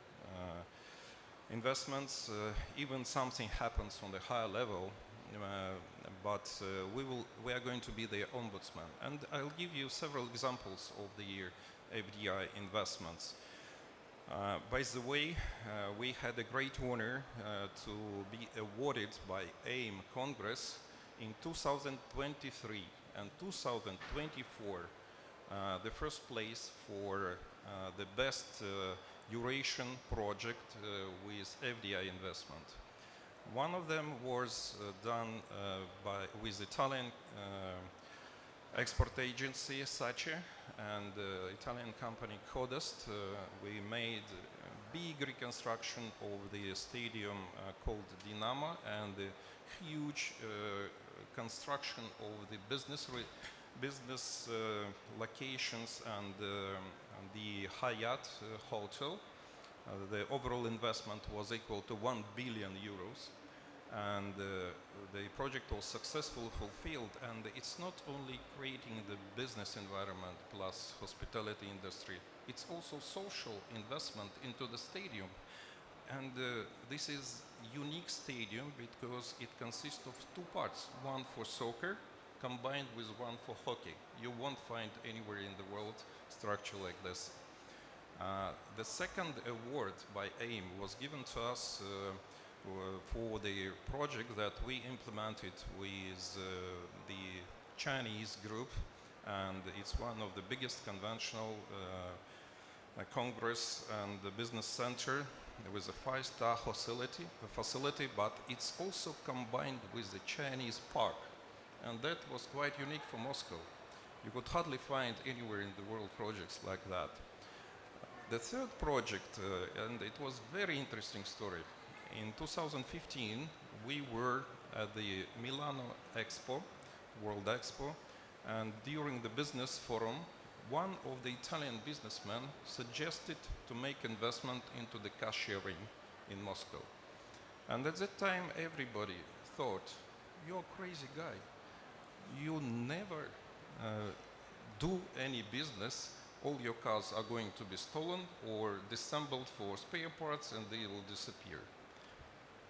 investments, even something happens on the higher level, but we are going to be their ombudsman. And I'll give you several examples of the FDI investments. By the way, we had a great honor to be awarded by AIM Congress in 2023 and 2024 the first place for the best Eurasian project with FDI investment. One of them was done with Italian export agency SACE and Italian company Codest. We made a big reconstruction of the stadium called Dinamo and the huge construction of the business locations and the Hyatt hotel. The overall investment was equal to 1 billion euros, and the project was successfully fulfilled. And it's not only creating the business environment plus hospitality industry, it's also social investment into the stadium. And this is unique stadium because it consists of two parts, one for soccer combined with one for hockey. You won't find anywhere in the world structure like this. The second award by AIM was given to us for the project that we implemented with the Chinese group, and it's one of the biggest conventional congress and the business center with a 5-star facility, but it's also combined with the Chinese park. And that was quite unique for Moscow. You could hardly find anywhere in the world projects like that. The third project, and it was very interesting story. In 2015, we were at the Milano Expo, World Expo, and during the business forum, one of the Italian businessmen suggested to make investment into the car sharing in Moscow. And at that time, everybody thought, you're a crazy guy. You never do any business. All your cars are going to be stolen or disassembled for spare parts and they will disappear.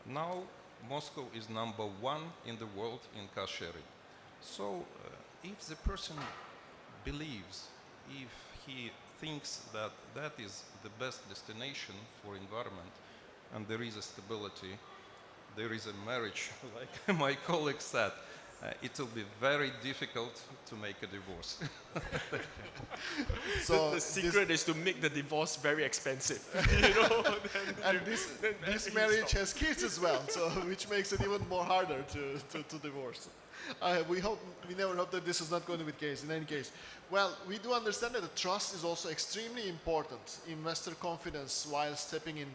Now, Moscow is #1 in the world in car sharing. So, if the person believes, if he thinks that that is the best destination for environment, and there is a stability, there is a marriage, like my colleague said, it will be very difficult to make a divorce. So The secret is to make the divorce very expensive. You know, and this marriage has kids as well, so which makes it even more harder to divorce. We never hope that this is not going to be the case. In any case, well, we do understand that the trust is also extremely important. Investor confidence while stepping in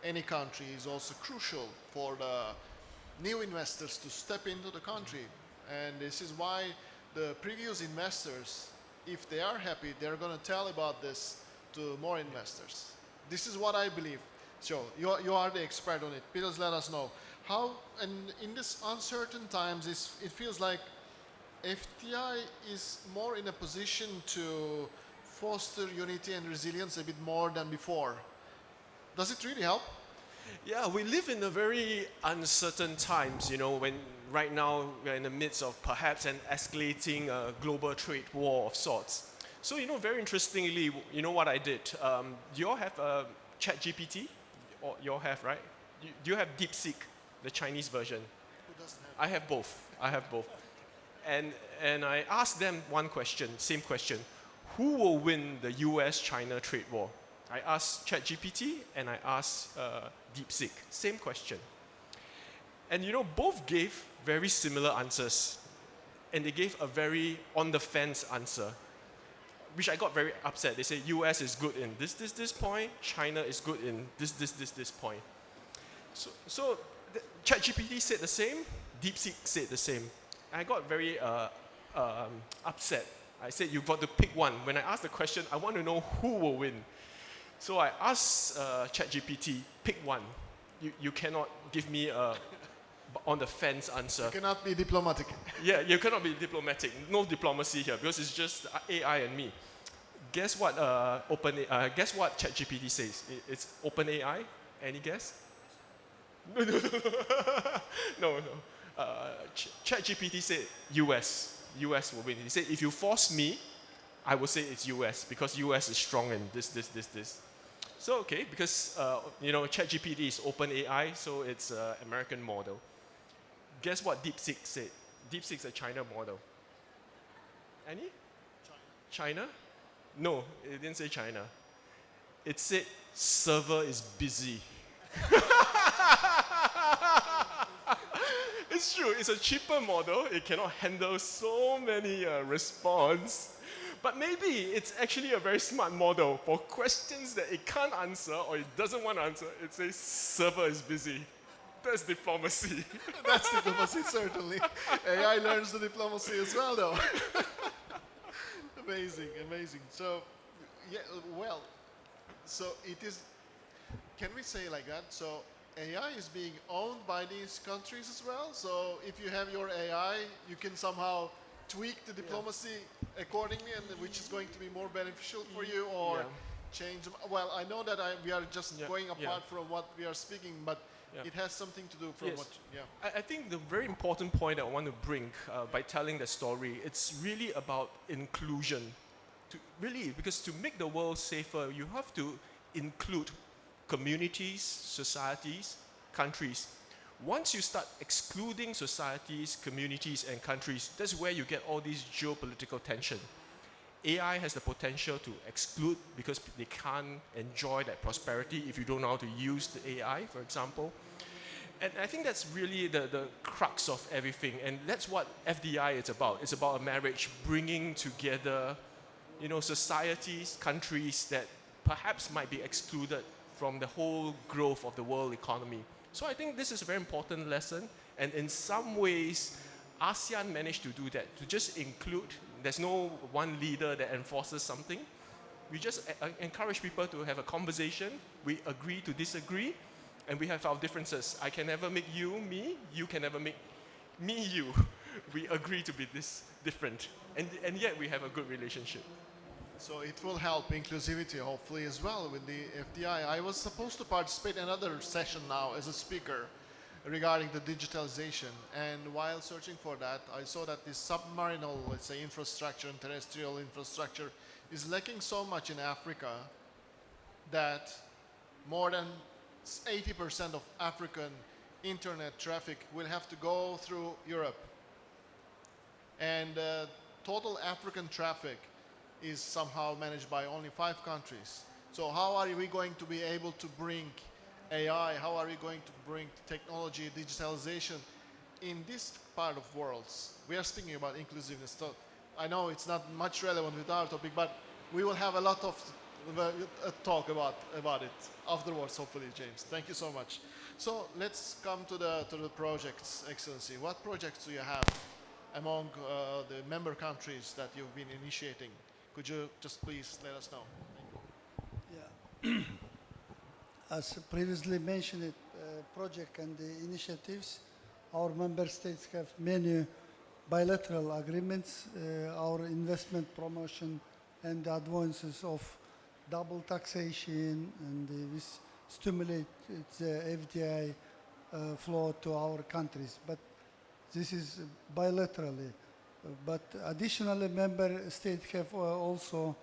any country is also crucial for the new investors to step into the country. And this is why the previous investors, if they are happy, they're going to tell about this to more investors. This is what I believe. So you are the expert on it. Please let us know. How, and in this uncertain times, it feels like FDI is more in a position to foster unity and resilience a bit more than before. Does it really help? Yeah, we live in a very uncertain times, you know, when right now we're in the midst of perhaps an escalating global trade war of sorts. So, you know, very interestingly, you know what I did? Do you all have ChatGPT? Or you all have, right? Do you have DeepSeek, the Chinese version? Who doesn't have? I have both. I have both. And I asked them one question, same question. Who will win the US-China trade war? I asked ChatGPT and I asked DeepSeek, same question. And you know, both gave very similar answers. And they gave a very on-the-fence answer, which I got very upset. They say US is good in this point, China is good in this point. So ChatGPT said the same, DeepSeek said the same. I got very upset. I said, you've got to pick one. When I asked the question, I want to know who will win. So I asked ChatGPT, pick one. You cannot give me a on-the-fence answer. You cannot be diplomatic. Yeah, you cannot be diplomatic. No diplomacy here because it's just AI and me. Guess what? Guess what ChatGPT says? It's OpenAI. Any guess? No. ChatGPT said US. US will win. He said if you force me, I will say it's US because US is strong in this. So okay, because you know ChatGPT is OpenAI, so it's an American model. Guess what DeepSeek said? DeepSeek's a China model. Any? China? No, it didn't say China. It said server is busy. It's true, it's a cheaper model. It cannot handle so many response. But maybe it's actually a very smart model for questions that it can't answer or it doesn't want to answer. It says server is busy. That's diplomacy. That's diplomacy, certainly. AI learns the diplomacy as well, though. Amazing. So, yeah, well, so it is, can we say like that? So AI is being owned by these countries as well. So if you have your AI, you can somehow tweak the diplomacy accordingly, and which is going to be more beneficial for you, or change them. Well, I know that we are just going apart from what we are speaking, but it has something to do from what. I think the very important point I want to bring by telling the story, it's really about inclusion. Because to make the world safer, you have to include communities, societies, countries. Once you start excluding societies, communities, and countries, that's where you get all these geopolitical tension. AI has the potential to exclude because they can't enjoy that prosperity if you don't know how to use the AI, for example. And I think that's really the crux of everything. And that's what FDI is about. It's about a marriage, bringing together, you know, societies, countries that perhaps might be excluded from the whole growth of the world economy. So I think this is a very important lesson. And in some ways, ASEAN managed to do that, to just include. There's no one leader that enforces something. We just encourage people to have a conversation. We agree to disagree, and we have our differences. I can never make you me. You can never make me you. We agree to be this different, and yet we have a good relationship. So it will help inclusivity, hopefully, as well with the FDI. I was supposed to participate in another session now as a speaker, regarding the digitalization. And while searching for that, I saw that the submarinal, let's say, infrastructure and terrestrial infrastructure is lacking so much in Africa that more than 80% of African internet traffic will have to go through Europe. And total African traffic is somehow managed by only 5 countries. So how are we going to be able to bring AI, how are we going to bring technology, digitalization in this part of worlds? We are speaking about inclusiveness. So I know it's not much relevant with our topic, but we will have a lot of talk about it afterwards, hopefully, James. Thank you so much. So let's come to the projects, Excellency. What projects do you have among the member countries that you've been initiating? Could you just please let us know? Yeah. As previously mentioned, project and the initiatives, our member states have many bilateral agreements. Our investment promotion and the advances of double taxation, and we stimulate the FDI flow to our countries. But this is bilaterally. But additionally, member states have also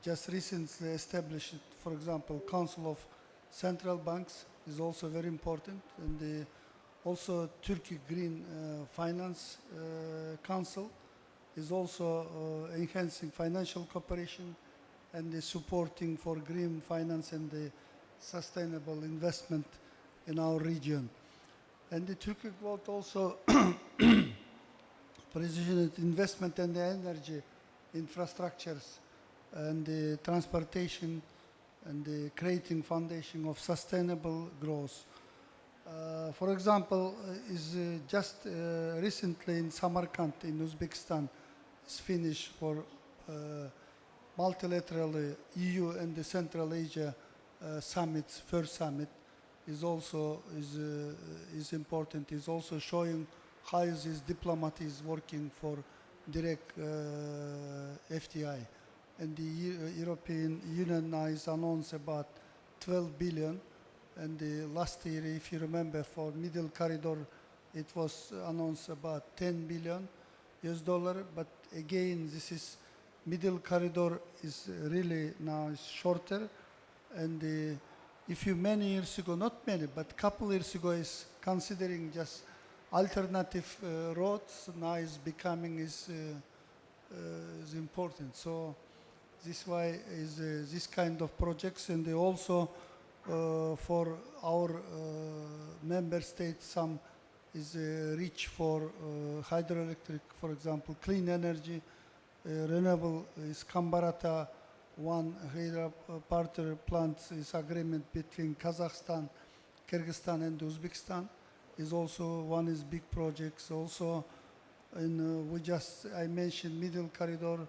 just recently established, for example, Council of Central Banks is also very important, and also Turkey Green Finance Council is also enhancing financial cooperation and supporting for green finance and the sustainable investment in our region. And the Turkey Growth also positioned investment in the energy infrastructures and the transportation and the creating foundation of sustainable growth. For example, is just recently in Samarkand in Uzbekistan is finished for multilateral EU and the Central Asia summits, first summit is also is important. Is also showing how this diplomat is working for direct FDI. And the European Union now is announced about 12 billion. And the last year, if you remember, for middle corridor, it was announced about 10 billion US dollar. But again, this is middle corridor is really now is shorter. And if you many years ago, not many, but couple years ago, is considering just alternative roads, now is becoming is important. So this why is this kind of projects, and they also for our member states, some is reach for hydroelectric, for example, clean energy, renewable is Kambarata, one hydropower plant is agreement between Kazakhstan, Kyrgyzstan and Uzbekistan is also one is big projects. Also, and I mentioned middle corridor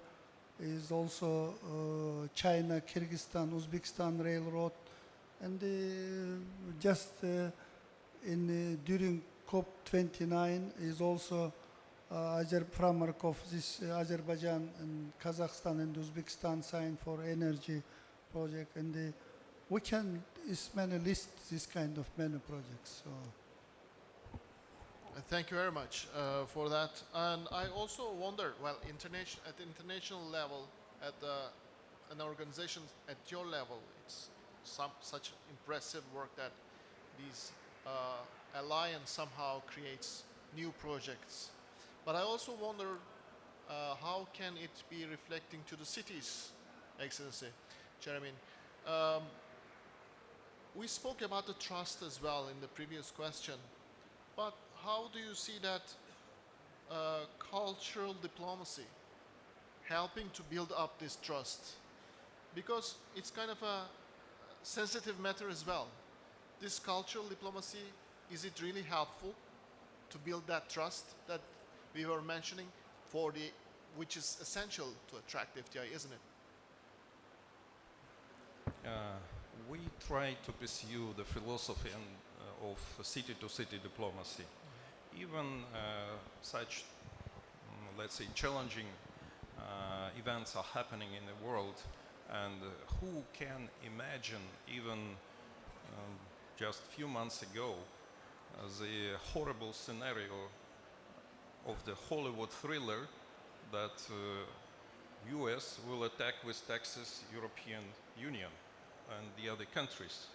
is also China, Kyrgyzstan, Uzbekistan railroad, and during COP29 is also framework of this Azerbaijan and Kazakhstan and Uzbekistan signed for energy project, and we can many list this kind of many projects. So. Thank you very much for that. And I also wonder, well, at international level, at an organization at your level, it's such impressive work that these alliance somehow creates new projects. But I also wonder how can it be reflecting to the cities, Excellency, Chairman. We spoke about the trust as well in the previous question, but how do you see that cultural diplomacy helping to build up this trust? Because it's kind of a sensitive matter as well. This cultural diplomacy, is it really helpful to build that trust that we were mentioning which is essential to attract FDI, isn't it? We try to pursue the philosophy of city-to-city diplomacy. Even such, let's say, challenging events are happening in the world, and who can imagine even just a few months ago the horrible scenario of the Hollywood thriller that US will attack with taxes European Union and the other countries.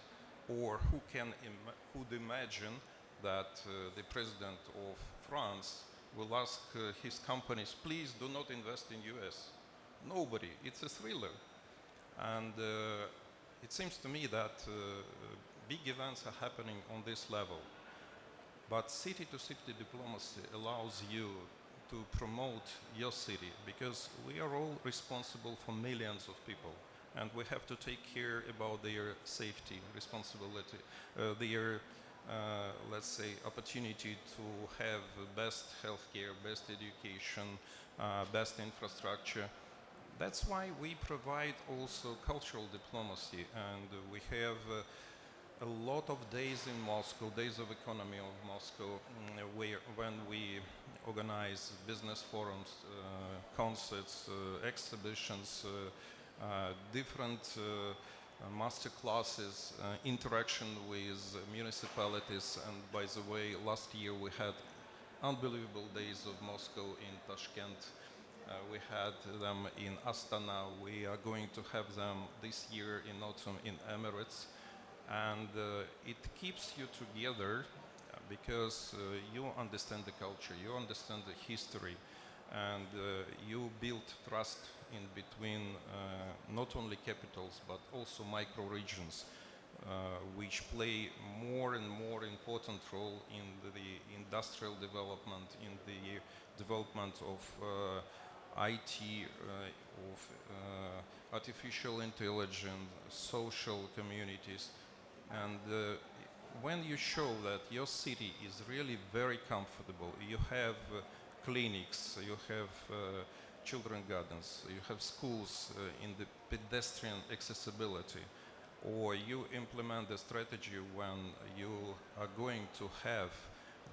Or who'd imagine that the president of France will ask his companies, please do not invest in US. Nobody, it's a thriller. And it seems to me that big events are happening on this level. But city-to-city diplomacy allows you to promote your city, because we are all responsible for millions of people, and we have to take care about their safety, responsibility, their, let's say, opportunity to have best healthcare, best education, best infrastructure. That's why we provide also cultural diplomacy, and we have a lot of days in Moscow, days of economy of Moscow, when we organize business forums, concerts, exhibitions, different master classes, interaction with municipalities. And by the way, last year we had unbelievable days of Moscow in Tashkent. We had them in Astana. We are going to have them this year in autumn in Emirates. And it keeps you together because you understand the culture, you understand the history, and you build trust in between not only capitals but also micro-regions, which play more and more important role in the industrial development, in the development of IT, of artificial intelligence, social communities. And when you show that your city is really very comfortable, you have clinics, you have children gardens, you have schools in the pedestrian accessibility, or you implement a strategy when you are going to have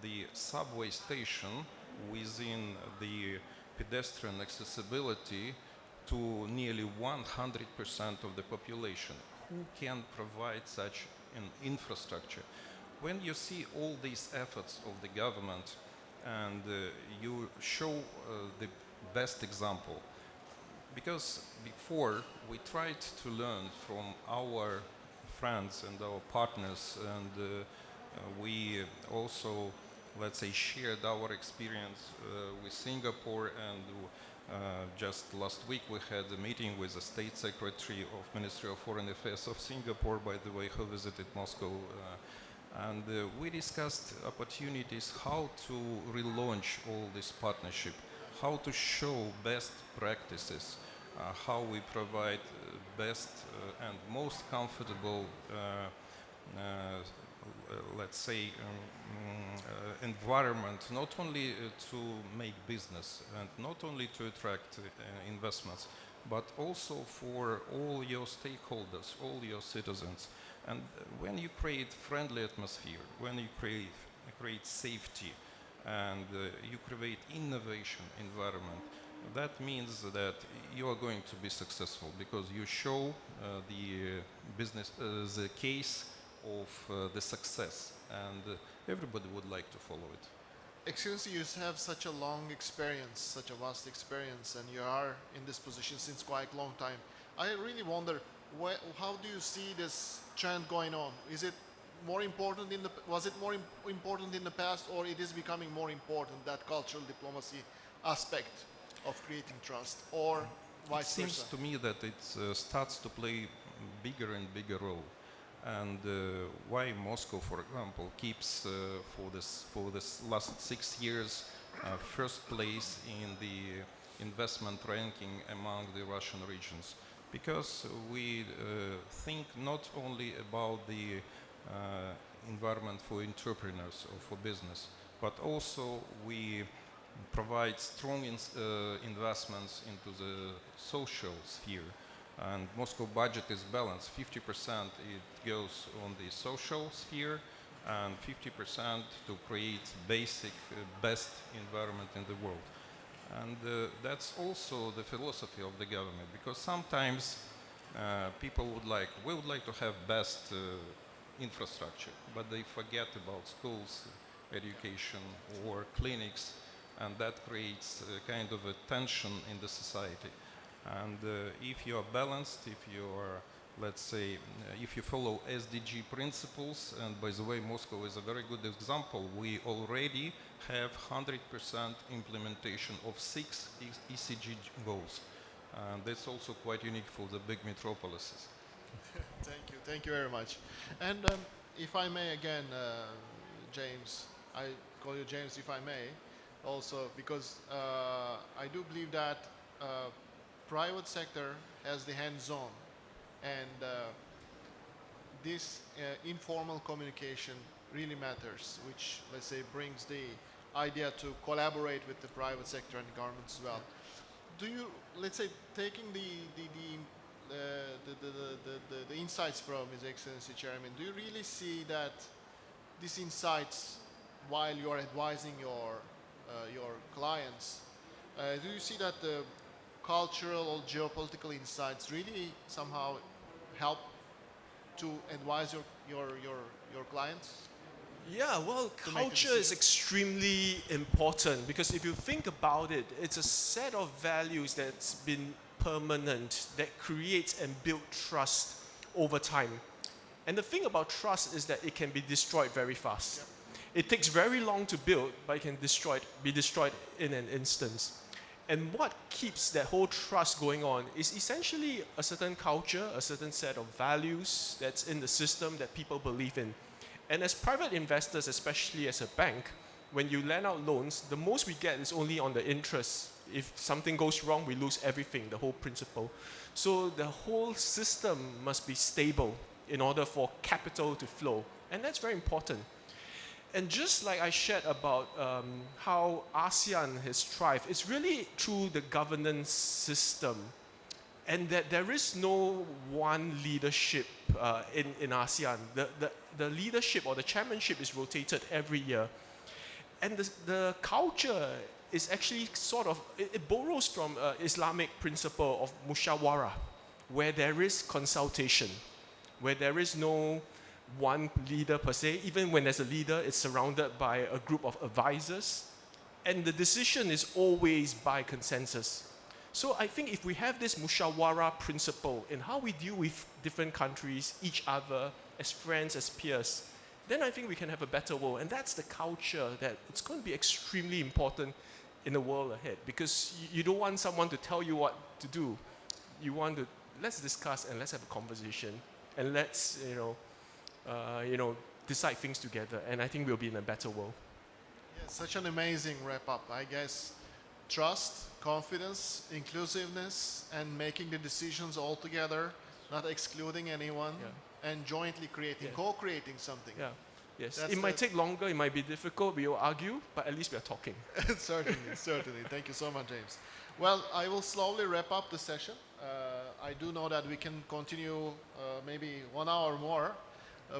the subway station within the pedestrian accessibility to nearly 100% of the population. Who can provide such an infrastructure? When you see all these efforts of the government and you show the best example, because before we tried to learn from our friends and our partners, and we also, let's say, shared our experience with Singapore, and just last week we had a meeting with the State Secretary of Ministry of Foreign Affairs of Singapore, by the way, who visited Moscow, and we discussed opportunities how to relaunch all this partnership, how to show best practices, how we provide best and most comfortable let's say, environment, not only to make business and not only to attract investments, but also for all your stakeholders, all your citizens. And when you create friendly atmosphere, when you create safety, and you create innovation environment, that means that you are going to be successful, because you show the business, the case of the success, and everybody would like to follow it. Excellency, you have such a long experience, such a vast experience, and you are in this position since quite a long time. I really wonder, how do you see this trend going on? Is it more important was it more important in the past, or it is becoming more important, that cultural diplomacy aspect of creating trust, or vice versa? It seems to me that it starts to play bigger and bigger role. And why Moscow, for example, keeps for this last 6 years first place in the investment ranking among the Russian regions, because we think not only about the environment for entrepreneurs or for business, but also we provide strong investments into the social sphere. And Moscow budget is balanced. 50% it goes on the social sphere, and 50% to create basic, best environment in the world. And that's also the philosophy of the government, because sometimes people we would like to have best infrastructure, but they forget about schools, education, or clinics, and that creates a kind of a tension in the society. And if you are balanced, if you are, let's say, if you follow SDG principles, and by the way, Moscow is a very good example, we already have 100% implementation of 6 ECG goals. And that's also quite unique for the big metropolises. Thank you very much. And if I may again, James, I call you James if I may, also because I do believe that private sector has the hands-on, and this informal communication really matters, which, let's say, brings the idea to collaborate with the private sector and the government as well. Do you, let's say, taking the insights from His Excellency Chairman, do you really see that these insights, while you are advising your clients, do you see that the cultural or geopolitical insights really somehow help to advise your clients? Yeah, well, culture is extremely important because if you think about it, it's a set of values that's been permanent, that creates and builds trust over time. And the thing about trust is that it can be destroyed very fast. Yep. It takes very long to build, but it can be destroyed in an instance. And what keeps that whole trust going on is essentially a certain culture, a certain set of values that's in the system that people believe in. And as private investors, especially as a bank, when you lend out loans, the most we get is only on the interest. If something goes wrong, we lose everything, the whole principle. So the whole system must be stable in order for capital to flow. And that's very important. And just like I shared about how ASEAN has thrived, it's really through the governance system. And that there is no one leadership in ASEAN. The leadership or the chairmanship is rotated every year. And the culture is actually sort of, it borrows from Islamic principle of mushawara, where there is consultation, where there is no one leader per se. Even when there's a leader, it's surrounded by a group of advisors. And the decision is always by consensus. So I think if we have this mushawara principle in how we deal with different countries, each other, as friends, as peers, then I think we can have a better world. And that's the culture that it's going to be extremely important in the world ahead, because you don't want someone to tell you what to do. You want to, let's discuss and let's have a conversation and let's, decide things together. And I think we'll be in a better world. Yeah, such an amazing wrap up. I guess trust, confidence, inclusiveness, and making the decisions all together, not excluding anyone, and jointly creating, co-creating something. Yeah. Yes. It might take longer, it might be difficult, we will argue, but at least we are talking. Certainly, certainly. Thank you so much, James. Well, I will slowly wrap up the session. I do know that we can continue maybe 1 hour more,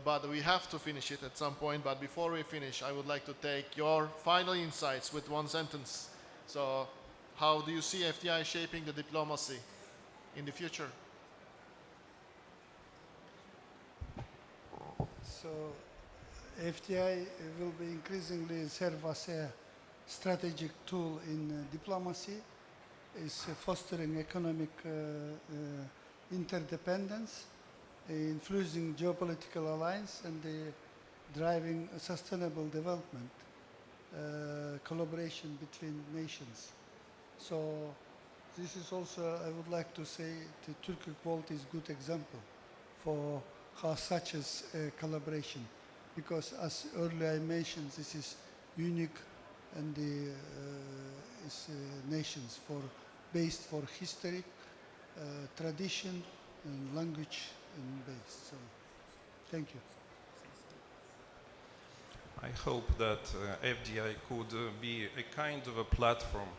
but we have to finish it at some point. But before we finish, I would like to take your final insights with one sentence. So, how do you see FDI shaping the diplomacy in the future? So, FDI will be increasingly serve as a strategic tool in diplomacy, is fostering economic interdependence, influencing geopolitical alliance, and driving sustainable development, collaboration between nations. So this is also, I would like to say, the Turkey quality is a good example for how such as collaboration. Because as earlier I mentioned, this is unique and the nations based for history, tradition, and language and base. So, thank you. I hope that FDI could be a kind of a platform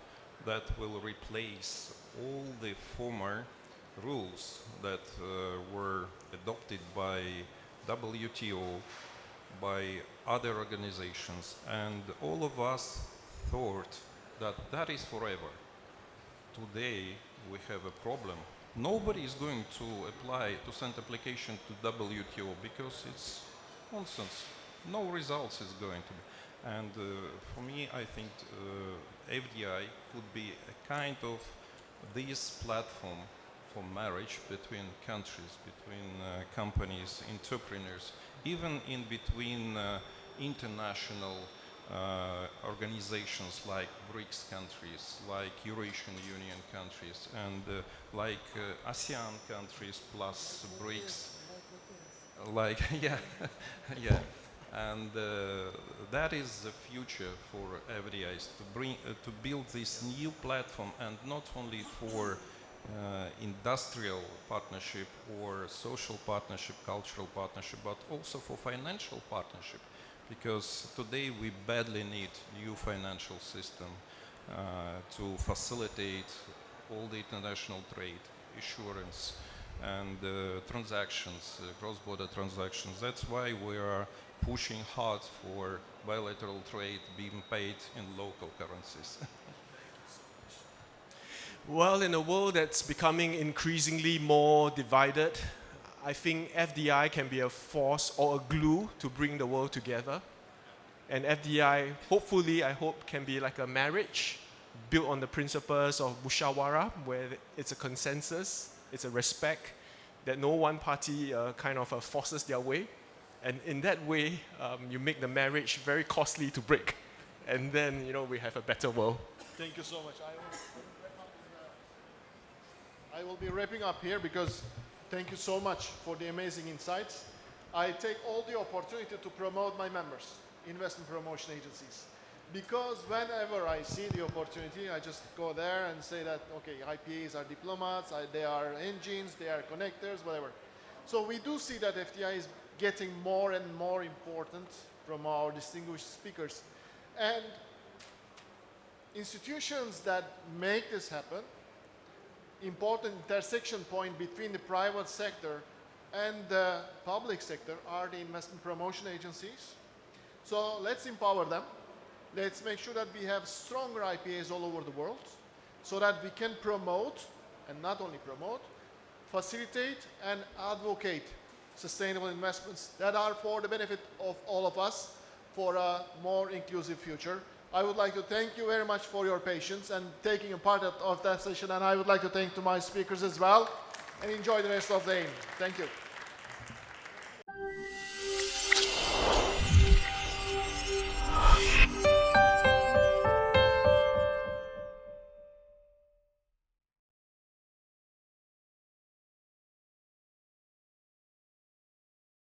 that will replace all the former rules that were adopted by WTO, by other organizations, and all of us thought that that is forever. Today we have a problem. Nobody is going to send application to WTO because it's nonsense. No results is going to be. And for me, I think FDI could be a kind of this platform for marriage between countries, between companies, entrepreneurs, even in between international organizations like BRICS countries, like Eurasian Union countries, and like ASEAN countries plus BRICS, like yeah, yeah, and that is the future for FDIs to build this new platform, and not only for industrial partnership or social partnership, cultural partnership, but also for financial partnership, because today we badly need new financial system to facilitate all the international trade, assurance, and transactions, cross-border transactions. That's why we are pushing hard for bilateral trade being paid in local currencies. Well, in a world that's becoming increasingly more divided, I think FDI can be a force or a glue to bring the world together. And FDI, hopefully, I hope, can be like a marriage built on the principles of mushawara, where it's a consensus, it's a respect, that no one party forces their way. And in that way, you make the marriage very costly to break. And then, we have a better world. Thank you so much. I will be wrapping up here because thank you so much for the amazing insights. I take all the opportunity to promote my members, investment promotion agencies. Because whenever I see the opportunity, I just go there and say that, okay, IPAs are diplomats, they are engines, they are connectors, whatever. So we do see that FDI is getting more and more important from our distinguished speakers. And institutions that make this happen, important intersection point between the private sector and the public sector are the investment promotion agencies. So let's empower them. Let's make sure that we have stronger IPAs all over the world so that we can promote, and not only promote, facilitate and advocate sustainable investments that are for the benefit of all of us for a more inclusive future. I would like to thank you very much for your patience and taking a part of that session, and I would like to thank to my speakers as well, and enjoy the rest of the day. Thank you.